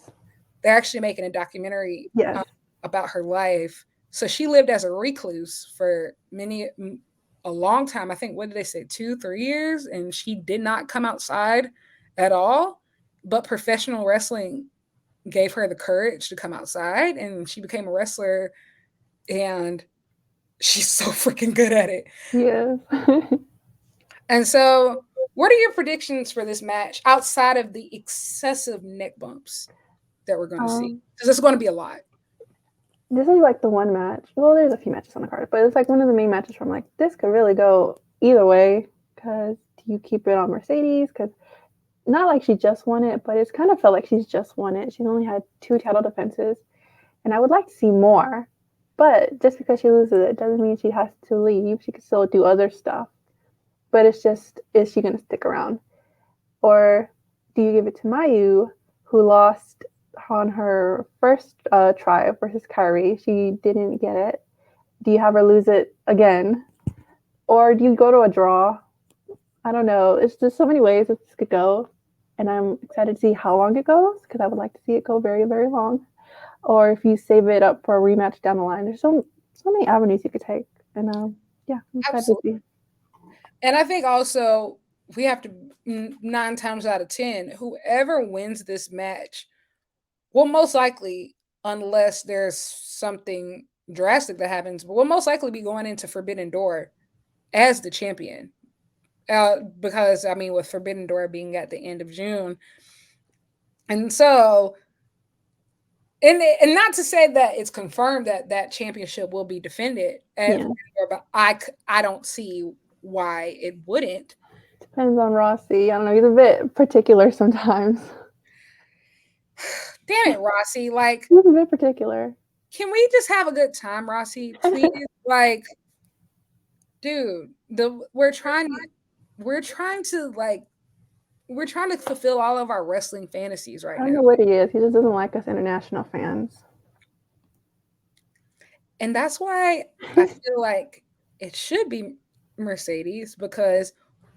They're actually making a documentary Yes. about her life. So she lived as a recluse for a long time. I think, what did they say, 2 3 years, and she did not come outside at all. But professional wrestling gave her the courage to come outside, and she became a wrestler, and she's so freaking good at it. She is. And so, what are your predictions for this match outside of the excessive neck bumps that we're going to see? um, Because it's going to be a lot. this is like the one match. Well, there's a few matches on the card, but it's like one of the main matches where I'm like, this could really go either way. Because do you keep it on Mercedes? Because not like she just won it, but it's kind of felt like she's just won it. She's only had 2 title defenses, and I would like to see more. But just because she loses it doesn't mean she has to leave. She can still do other stuff. But it's just, is she going to stick around? Or do you give it to Mayu, who lost on her first try versus Kyrie? She didn't get it. Do you have her lose it again? Or do you go to a draw? I don't know. It's just so many ways this could go. And I'm excited to see how long it goes because I would like to see it go very, very long. Or if you save it up for a rematch down the line. There's so many avenues you could take. And yeah, I'm excited to Absolutely. see. And I think also we have to, 9 times out of 10, whoever wins this match will most likely, unless there's something drastic that happens, but we'll most likely be going into Forbidden Door as the champion. Because I mean, with Forbidden Door being at the end of June, and so, and not to say that it's confirmed that that championship will be defended at Yeah. Forbidden Door, but I don't see why it wouldn't. Depends on Rossi. I don't know. He's a bit particular sometimes. Damn it, Rossi! Like, He's a bit particular. can we just have a good time, Rossi? Please, like, dude, we're trying to like we're trying to fulfill all of our wrestling fantasies right I don't now. know what he is. He just doesn't like us international fans. And that's why I feel like it should be Mercedes, because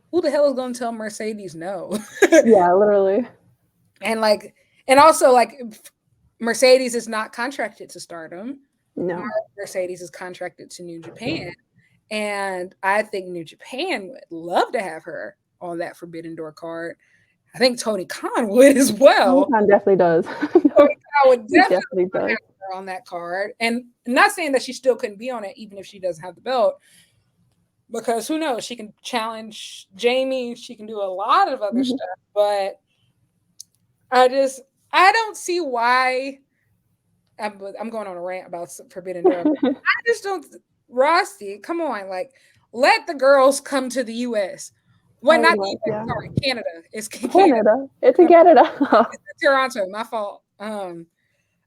who the hell is going to tell Mercedes no? Yeah, literally. And like, and also like, Mercedes is not contracted to Stardom. No. Mercedes is contracted to New Japan. And I think New Japan would love to have her on that Forbidden Door card. I think Tony Khan would as well. Tony definitely does. Tony Khan would He definitely definitely does. have her on that card. And not saying that she still couldn't be on it, even if she doesn't have the belt, because who knows? She can challenge Jamie. She can do a lot of other stuff. But I don't see why. I'm going on a rant about Forbidden Door. I just don't. Rossi, come on, like, let the girls come to the U.S. Well, not the US, sorry, Canada. It's Canada. It's in Canada. It's Toronto. My fault.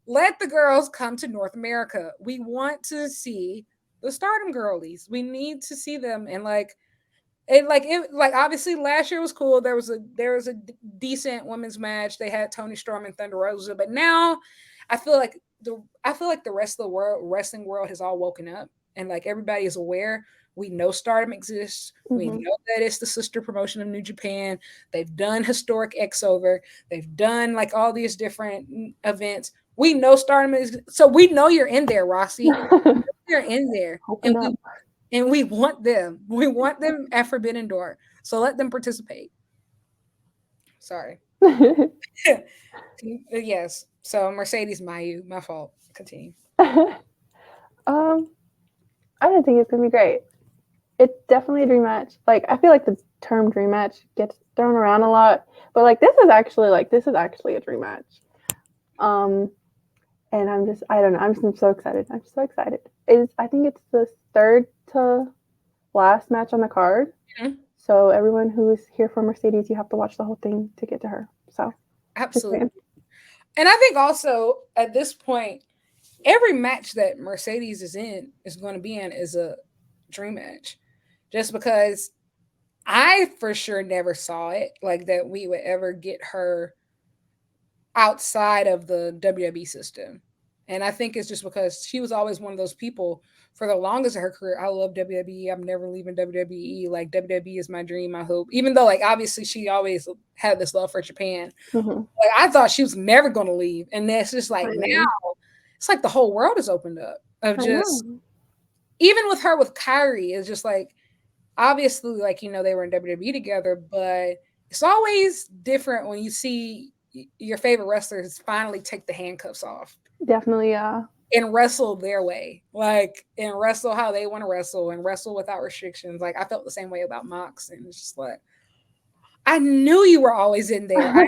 Let the girls come to North America. We want to see the Stardom girlies. We need to see them, and like it obviously last year was cool. There was a decent women's match. They had Tony Storm and Thunder Rosa, but now I feel like the rest of the wrestling world has all woken up, and like everybody is aware. We know Stardom exists. We know that it's the sister promotion of New Japan. They've done historic X Over. They've done like all these different events. We know Stardom is, so we know you're in there, Rossi. You're in there, and we want them. We want them at Forbidden Door. So let them participate. Sorry. Yes. So Mercedes Mayu, my fault. Continue. I didn't think it's gonna be great. It's definitely a dream match. Like, I feel like the term dream match gets thrown around a lot, but like this is actually a dream match. And I don't know. I'm so excited. I'm so excited. I think it's the third to last match on the card. Mm-hmm. So everyone who is here for Mercedes, you have to watch the whole thing to get to her. So absolutely. And I think also at this point, every match that Mercedes is going to be in is a dream match, just because I for sure never saw it like that we would ever get her outside of the WWE system. And I think it's just because she was always one of those people for the longest of her career. I love WWE. I'm never leaving WWE. Like, WWE is my dream, I hope. Even though, like, obviously she always had this love for Japan. Like, I thought she was never going to leave. And it's just like now, it's like the whole world is opened up of just, even with her with Kyrie, it's just like, obviously, like, you know, they were in WWE together, but it's always different when you see your favorite wrestlers finally take the handcuffs off. Definitely, yeah. And wrestle their way, like, and wrestle how they want to wrestle, and wrestle without restrictions. Like, I felt the same way about Mox, and it's just like, I knew you were always in there. I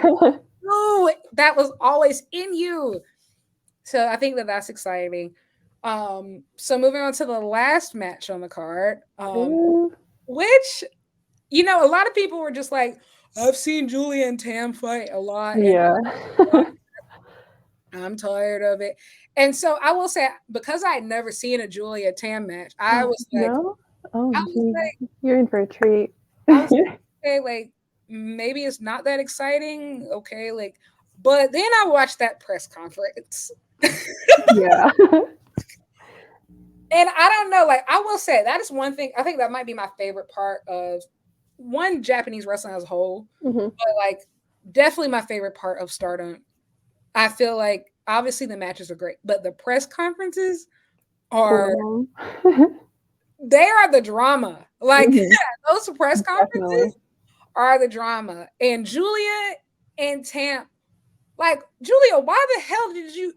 knew that was always in you. So I think that that's exciting. So moving on to the last match on the card, which, you know, a lot of people were just like, I've seen Julia and Tam fight a lot. Yeah. I'm tired of it. And so I will say, because I had never seen a Julia Tam match, I was like, you're in for a treat. I was like, okay, like, maybe it's not that exciting. Okay, like, but then I watched that press conference. Yeah. And I don't know, like, I will say that is one thing. I think that might be my favorite part of Japanese wrestling as a whole, but like, definitely my favorite part of Stardom. I feel like obviously the matches are great, but the press conferences are they are the drama. Like, those press conferences are the drama. And Julia and Tam, like, Julia, why do you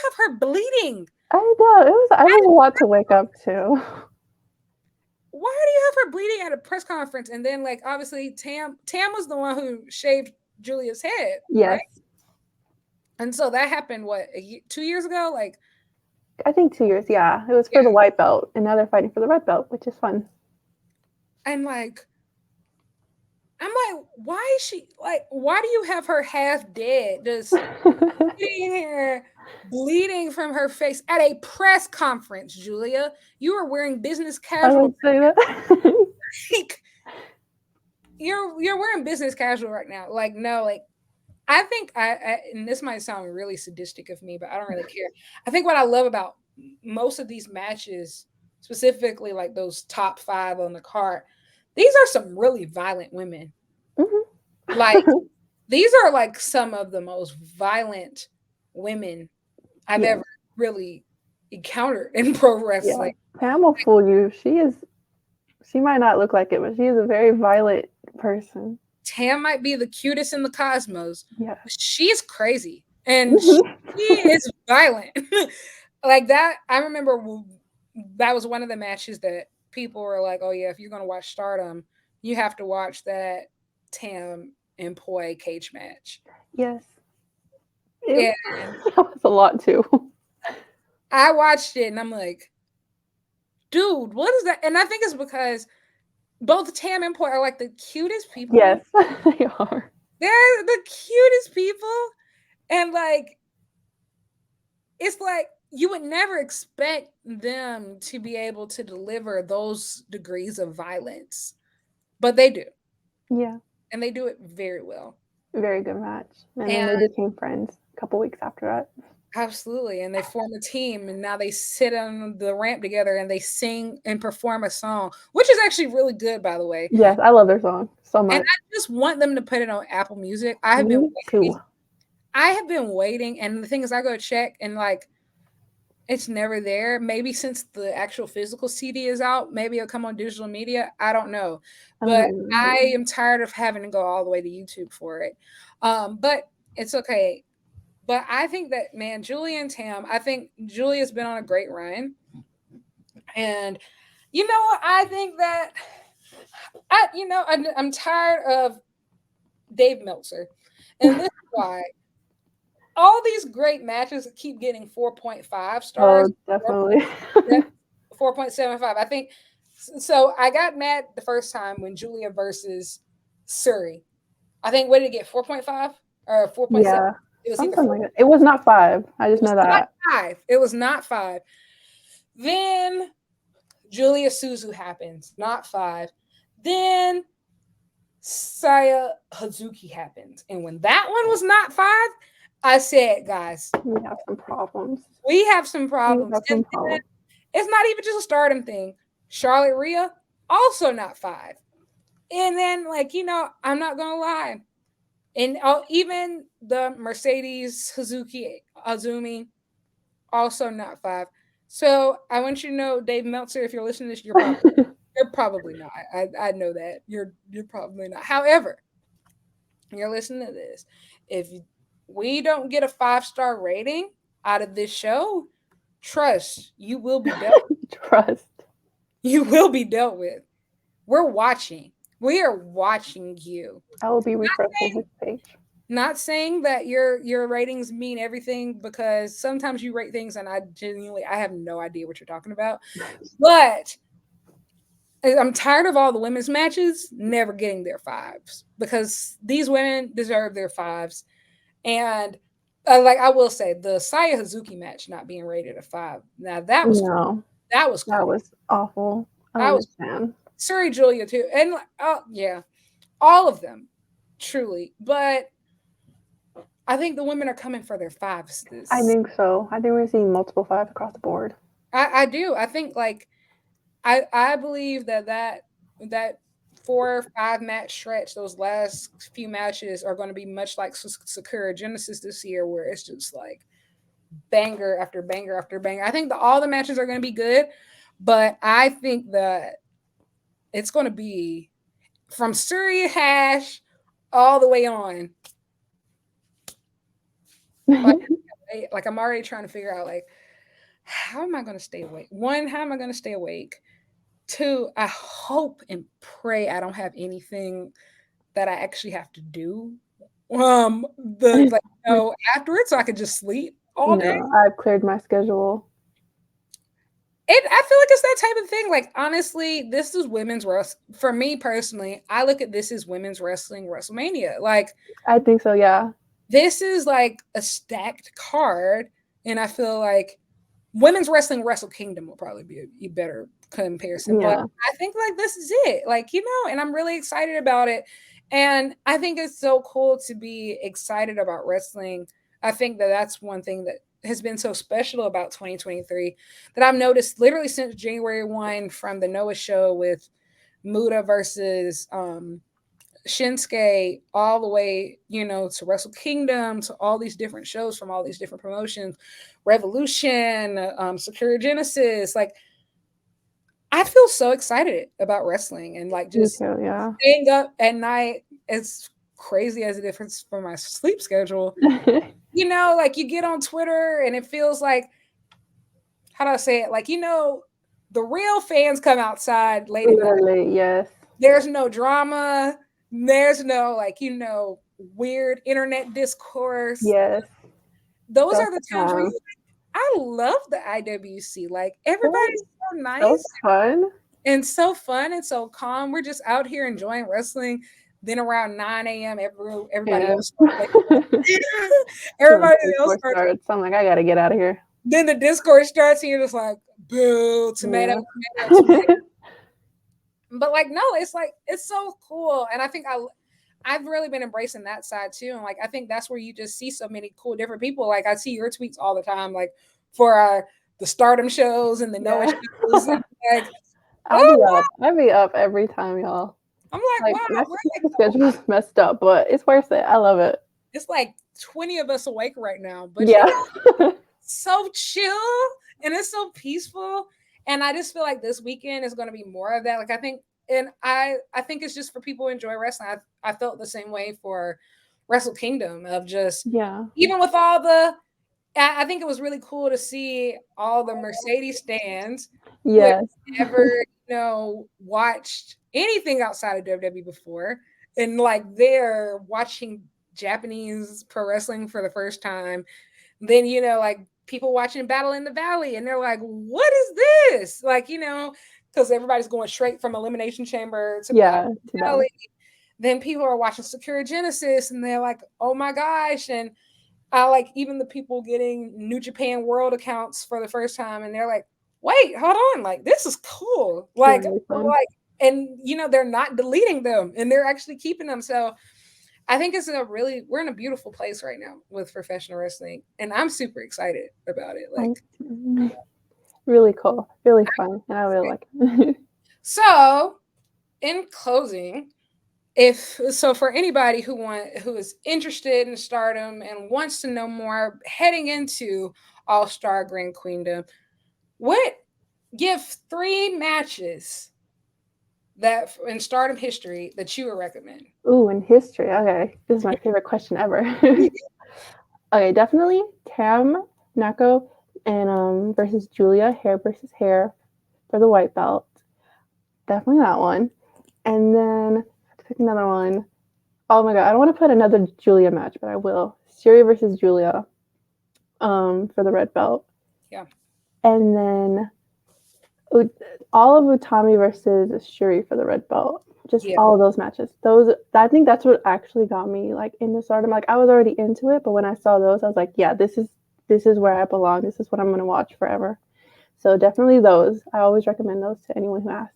have her bleeding? I know I was a lot to wake up to. Why do you have her bleeding at a press conference? And then, like, obviously, Tam was the one who shaved Julia's head, right? Yes, And so that happened, what, 2 years ago? Like, I think 2 years. Yeah, it was yeah. for the white belt, and now they're fighting for the red belt, which is fun. And, like, I'm like, why is she, like, why do you have her half dead, just sitting here bleeding from her face at a press conference, Julia? You are wearing business I casual. would say that. Like, you're wearing business casual right now. Like, no, like, I think and this might sound really sadistic of me, but I don't really care. I think what I love about most of these matches, specifically like those top 5 on the card, these are some really violent women. Like, Mhm. these are like some of the most violent women I've Yeah, ever really encountered in pro yeah. wrestling. Pam will fool you. She might not look like it, but she is a very violent person. Tam might be the cutest in the cosmos, Yeah. but she's crazy and Mhm. she is violent. Like that, I remember that was one of the matches that people were like, "Oh yeah, if you're gonna watch Stardom, you have to watch that Tam and Poi cage match." Yes. It And that was a lot too. I watched it and I'm like, dude, what is that? And I think it's because both Tam and Poi are like the cutest people. Yes, they are. They're the cutest people. And like, it's like you would never expect them to be able to deliver those degrees of violence, but they do. Yeah, And they do it very well. very good match. And then And they became friends a couple weeks after that. absolutely. And they form a team and now they sit on the ramp together and they sing and perform a song, which is actually really good, by the way. Yes, I love their song so And much. I just want them to put it on Apple Music. I have been Me waiting. too. I have been waiting. And the thing is, I go check and like, it's never there. Maybe since the actual physical CD is out, maybe it'll come on digital media. I don't know. I don't But know. I am tired of having to go all the way to YouTube for it. But it's okay. But I think that, man, Julia and Tam, I think Julia's been on a great run. And you know what? I think that I'm tired of Dave Meltzer. And this is why all these great matches keep getting 4.5 stars, Oh, definitely. 4.75. I think so. I got mad the first time when Julia versus Surrey. I think, what did it get? 4.5 or 4.7? Yeah, It was either something 4. like that. It was not 5. I It just was know not that. 5. It was not 5. Then Julia Suzu happens, not 5. Then Saya Hazuki happens. And when that one was not 5, I said, guys, We have some problems. we have some We problems. have And some then problems. it's not even just a Stardom thing. Charlotte Rhea, also not 5. And then, like, I'm not gonna lie. And even the Mercedes Suzuki Azumi, also not 5. So I want you to know, Dave Meltzer, if you're listening to this, you're probably not. I know that you're probably not. However, you're listening to this. If we don't get a 5-star rating out of this show, trust you will be dealt. Trust. You will be dealt with. We're watching. We are watching you. I will be refreshing his page. Not saying that your ratings mean everything, because sometimes you rate things and I have no idea what you're talking about. But I'm tired of all the women's matches never getting their 5s, because these women deserve their 5s. And like, I will say, the Saya Hazuki match not being rated a 5. Now No, that was that crazy. was awful. I That was understand. Suri Julia too, and oh yeah, all of them, truly. But I think the women are coming for their 5s. I think so. I think we're seeing multiple 5s across the board. I do. I think, like, I believe that 4 or 5 match stretch, those last few matches are going to be much like Sakura Genesis this year, where it's just like banger after banger after banger. I think all the matches are going to be good, but I think that it's going to be from Surrey Hash all the way on. Like, like, I'm already trying to figure out, like, how am I going to stay awake? One, how am I going to stay awake? Two, I hope and pray I don't have anything that I actually have to do. The like afterwards, so I could just sleep all day. No, I've cleared my schedule. I feel like it's that type of thing. Like honestly, this is women's wrestling. For me personally, I look at this as women's wrestling WrestleMania. Like I think so, yeah. this is like a stacked card, and I feel like women's wrestling Wrestle Kingdom will probably be a better comparison. But Yeah. I think like this is it. Like, and I'm really excited about it. And I think it's so cool to be excited about wrestling. I think that that's one thing that has been so special about 2023 that I've noticed literally since January 1 from the Noah show with Muda versus Shinsuke all the way, to Wrestle Kingdom, to all these different shows from all these different promotions, Revolution, Secure Genesis. Like, I feel so excited about wrestling and like Me just too, yeah. staying up at night. As crazy as a difference for my sleep schedule, like you get on Twitter and it feels like, how do I say it? Like, the real fans come outside late at night. Literally, yes. There's no drama. There's no weird internet discourse. Yes. Those That's are the the times where time. I love the IWC. Like So, everybody's so so nice fun. and so fun and so calm. We're just out here enjoying wrestling. Then around 9 a.m., everybody And else starts when everybody else Discord starts. starts, I'm like, I gotta get out of here. Then the Discord starts, and you're just like, boo, tomato, Yeah. tomato, tomato. But like, no, it's like it's so cool, and I think I've really been embracing that side too. And like I think that's where you just see so many cool different people. Like I see your tweets all the time, like for the Stardom shows and the Noah Yeah. shows. And like, I'll be oh wow. up. I'll be up every time, y'all. I'm like, Like wow, my where sleep they go? schedule's messed up, but it's worth it. I love it. It's like 20 of us awake right now. But Yeah. so chill and it's so peaceful. And I just feel like this weekend is gonna be more of that. Like I think and I think it's just for people who enjoy wrestling. I felt the same way for Wrestle Kingdom of just Yeah. even with all the I think it was really cool to see all the Mercedes stands who had Yes. never, watched anything outside of WWE before. And like they're watching Japanese pro wrestling for the first time. Then, like people watching Battle in the Valley and they're like, what is this? Like, because everybody's going straight from Elimination Chamber to Battle Yeah. in To the that. Valley. Then people are watching Secure Genesis and they're like, oh my gosh. And I like even the people getting New Japan World accounts for the first time, and they're like, "Wait, hold on! Like this is cool!" Really fun. And they're not deleting them, and they're actually keeping them. So I think we're in a beautiful place right now with professional wrestling, and I'm super excited about it. Like Really cool. Really fun. And I really like it. so, in closing, if so for anybody who is interested in Stardom and wants to know more heading into All Star Grand Queendom, what give 3 matches that in Stardom history that you would recommend? Ooh, in history. Okay. This is my favorite question ever. Okay, definitely Tam Nako and versus Julia, hair versus hair for the white belt. Definitely that one. And then pick another one. Oh my god, I don't want to put another Julia match, but I will. Syuri versus Julia for the red belt. Yeah. And then all of Utami versus Shuri for the red belt. Just Yeah. all of those matches. Those I think that's what actually got me like into Stardom. Like I was already into it, but when I saw those, I was like, yeah, this is where I belong. This is what I'm gonna watch forever. So definitely those. I always recommend those to anyone who asks.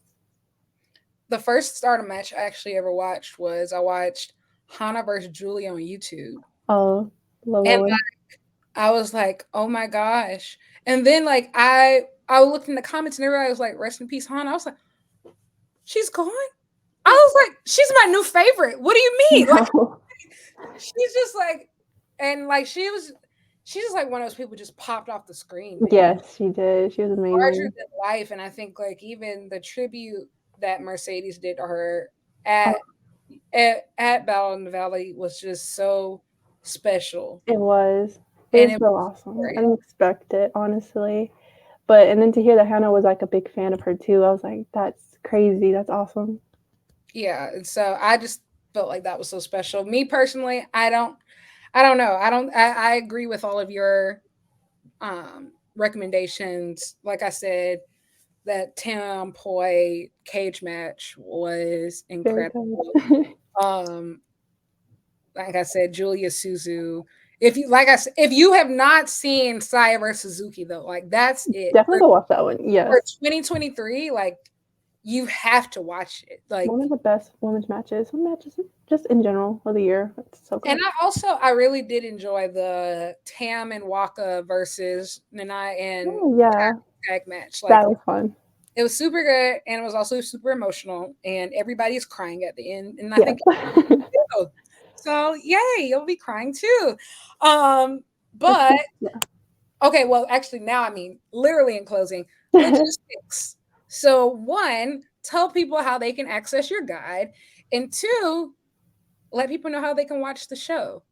The first Stardom match I actually ever watched was I watched Hana versus Julia on YouTube. Oh, And Lolo. I was like, oh my gosh. And then like I looked in the comments and everybody was like, rest in peace, Hana. I was like, she's gone? I was like, she's my new favorite. What do you mean? Like No. she's just like and like she's just like one of those people just popped off the screen, man. Yes, she did. She was Larger amazing. than life. And I think like even the tribute that Mercedes did to her Oh, at at Battle in the Valley was just so special. it was. It And was it so was awesome. I glorious. didn't expect it, honestly. But and then to hear that Hannah was like a big fan of her too, I was like, that's crazy. That's awesome. Yeah, and so I just felt like that was so special. Me personally, I don't know. I agree with all of your recommendations. Like I said, that Tim Poi cage match was Very incredible. good. Um, like I said, Julia Suzu. If you like I said, if you have not seen Saya versus Suzuki though, like that's it Definitely go watch that one. for Yes. 2023. Like you have to watch it. Like, One of the best women's matches. Women matches just in general of the year. It's so and good. I really did enjoy the Tam and Waka versus Nanai and Oh yeah. tag match. Like That was fun. it was super good, and it was also super emotional, and everybody's crying at the end, and I Yes. think too. So yay, you'll be crying too. Um, but Yeah. okay, well, actually, now I mean, literally in closing, logistics. So one, tell people how they can access your guide, and two, let people know how they can watch the show.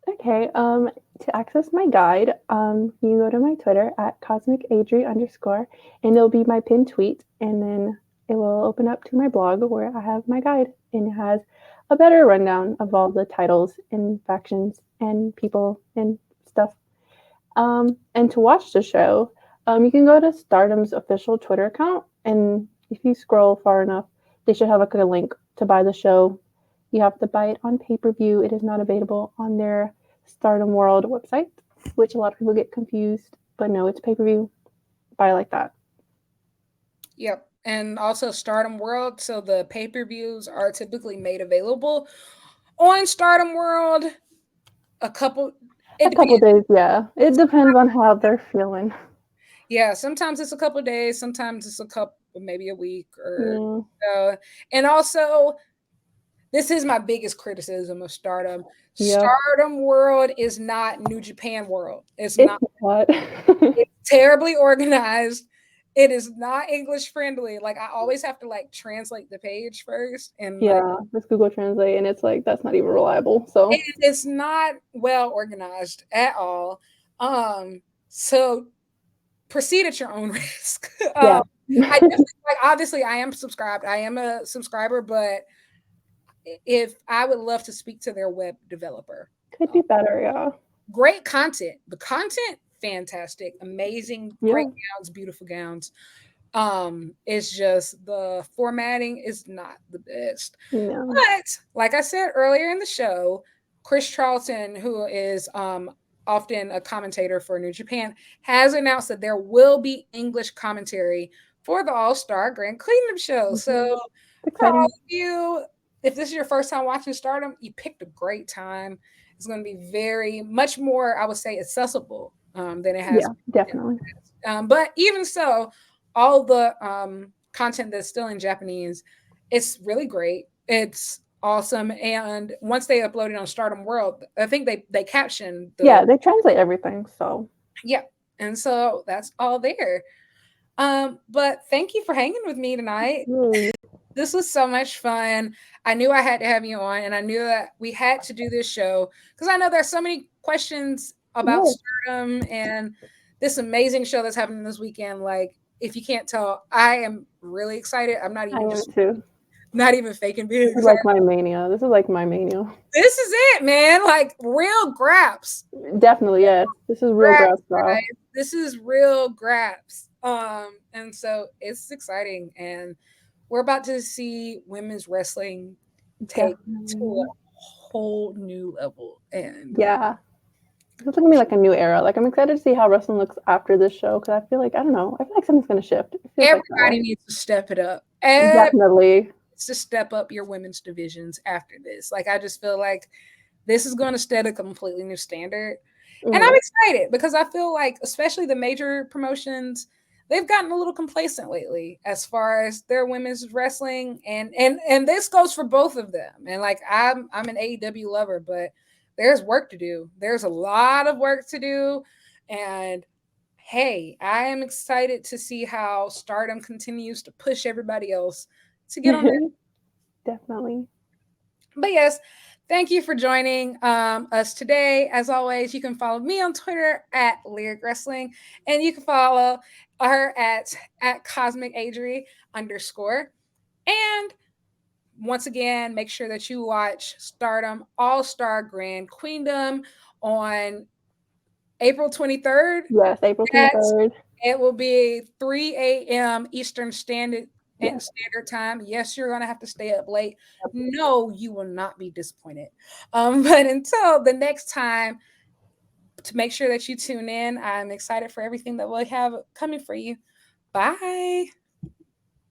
Okay, to access my guide, you can go to my Twitter at cosmicadri underscore, and it'll be my pinned tweet, and then it will open up to my blog where I have my guide, and it has a better rundown of all the titles and factions and people and stuff. And to watch the show, you can go to Stardom's official Twitter account, and if you scroll far enough, they should have like a link to buy the show. You have to buy it on pay per view. It is not available on their Stardom World website, which a lot of people get confused. But no, it's pay per view. Buy like that. Yep. And also Stardom World. So the pay per views are typically made available on Stardom World. A couple, it A couple depends. days, yeah. It depends on how they're feeling. Yeah, sometimes it's a couple of days, sometimes it's a couple, maybe a week or Yeah. so. And also, this is my biggest criticism of Stardom. Yep. Stardom World is not New Japan World. It's It's not. not. It's terribly organized. It is not English friendly. Like I always have to like translate the page first, and like Yeah, it's Google Translate, and it's like that's not even reliable. So it's not well organized at all. So proceed at your own risk. yeah, I definitely like obviously I am subscribed. I am a subscriber, but if I would love to speak to their web developer. could be better. Yeah, Great content. The content fantastic, amazing, great yeah, gowns, beautiful gowns. It's just the formatting is not the best. no, But like I said earlier in the show, Chris Charlton, who is often a commentator for New Japan, has announced that there will be English commentary for the All Star Grand Queendom show. hmm So for all exciting. of you, if this is your first time watching Stardom, you picked a great time. It's going to be very much more, I would say, accessible than it has Yeah, been in definitely. the past. But even so, all the content that's still in Japanese, it's really great. It's awesome. And once they upload it on Stardom World, I think they caption the Yeah, they translate everything. So yeah. And so that's all there. But thank you for hanging with me tonight. yay. This was so much fun. I knew I had to have you on, and I knew that we had to do this show because I know there's so many questions about Yeah, Stardom and this amazing show that's happening this weekend. Like, if you can't tell, I am really excited. I'm not I even am just too. not even faking being This is excited. like my mania. This is like my mania. This is it, man. Like real graps. Definitely, yes. This is real Graps, grad guys. style. This is real graps. And so it's exciting, and we're about to see women's wrestling take to a Definitely. whole new level. And Yeah. It's gonna be like a new era. Like I'm excited to see how wrestling looks after this show because I feel like I don't know. I feel like something's gonna shift. It feels like that everybody way. needs to step it up. Everybody Definitely. needs to step up your women's divisions after this. Like I just feel like this is going to set a completely new standard. And I'm Mhm. excited because I feel like, especially the major promotions, they've gotten a little complacent lately as far as their women's wrestling, and this goes for both of them. And like I'm an AEW lover, but there's work to do. There's a lot of work to do, and hey, I am excited to see how Stardom continues to push everybody else to get on there. Definitely. But yes, thank you for joining us today. As always, you can follow me on Twitter at Lyric Wrestling, and you can follow her at Cosmic Adri underscore. And once again, make sure that you watch Stardom All Star Grand Queendom on April 23rd. Yes, April That's 23rd. it will be 3 a.m. Eastern Yes. Standard Time. Yes, you're gonna have to stay up late. No, you will not be disappointed. But until the next time, to make sure that you tune in, I'm excited for everything that we'll have coming for you. Bye.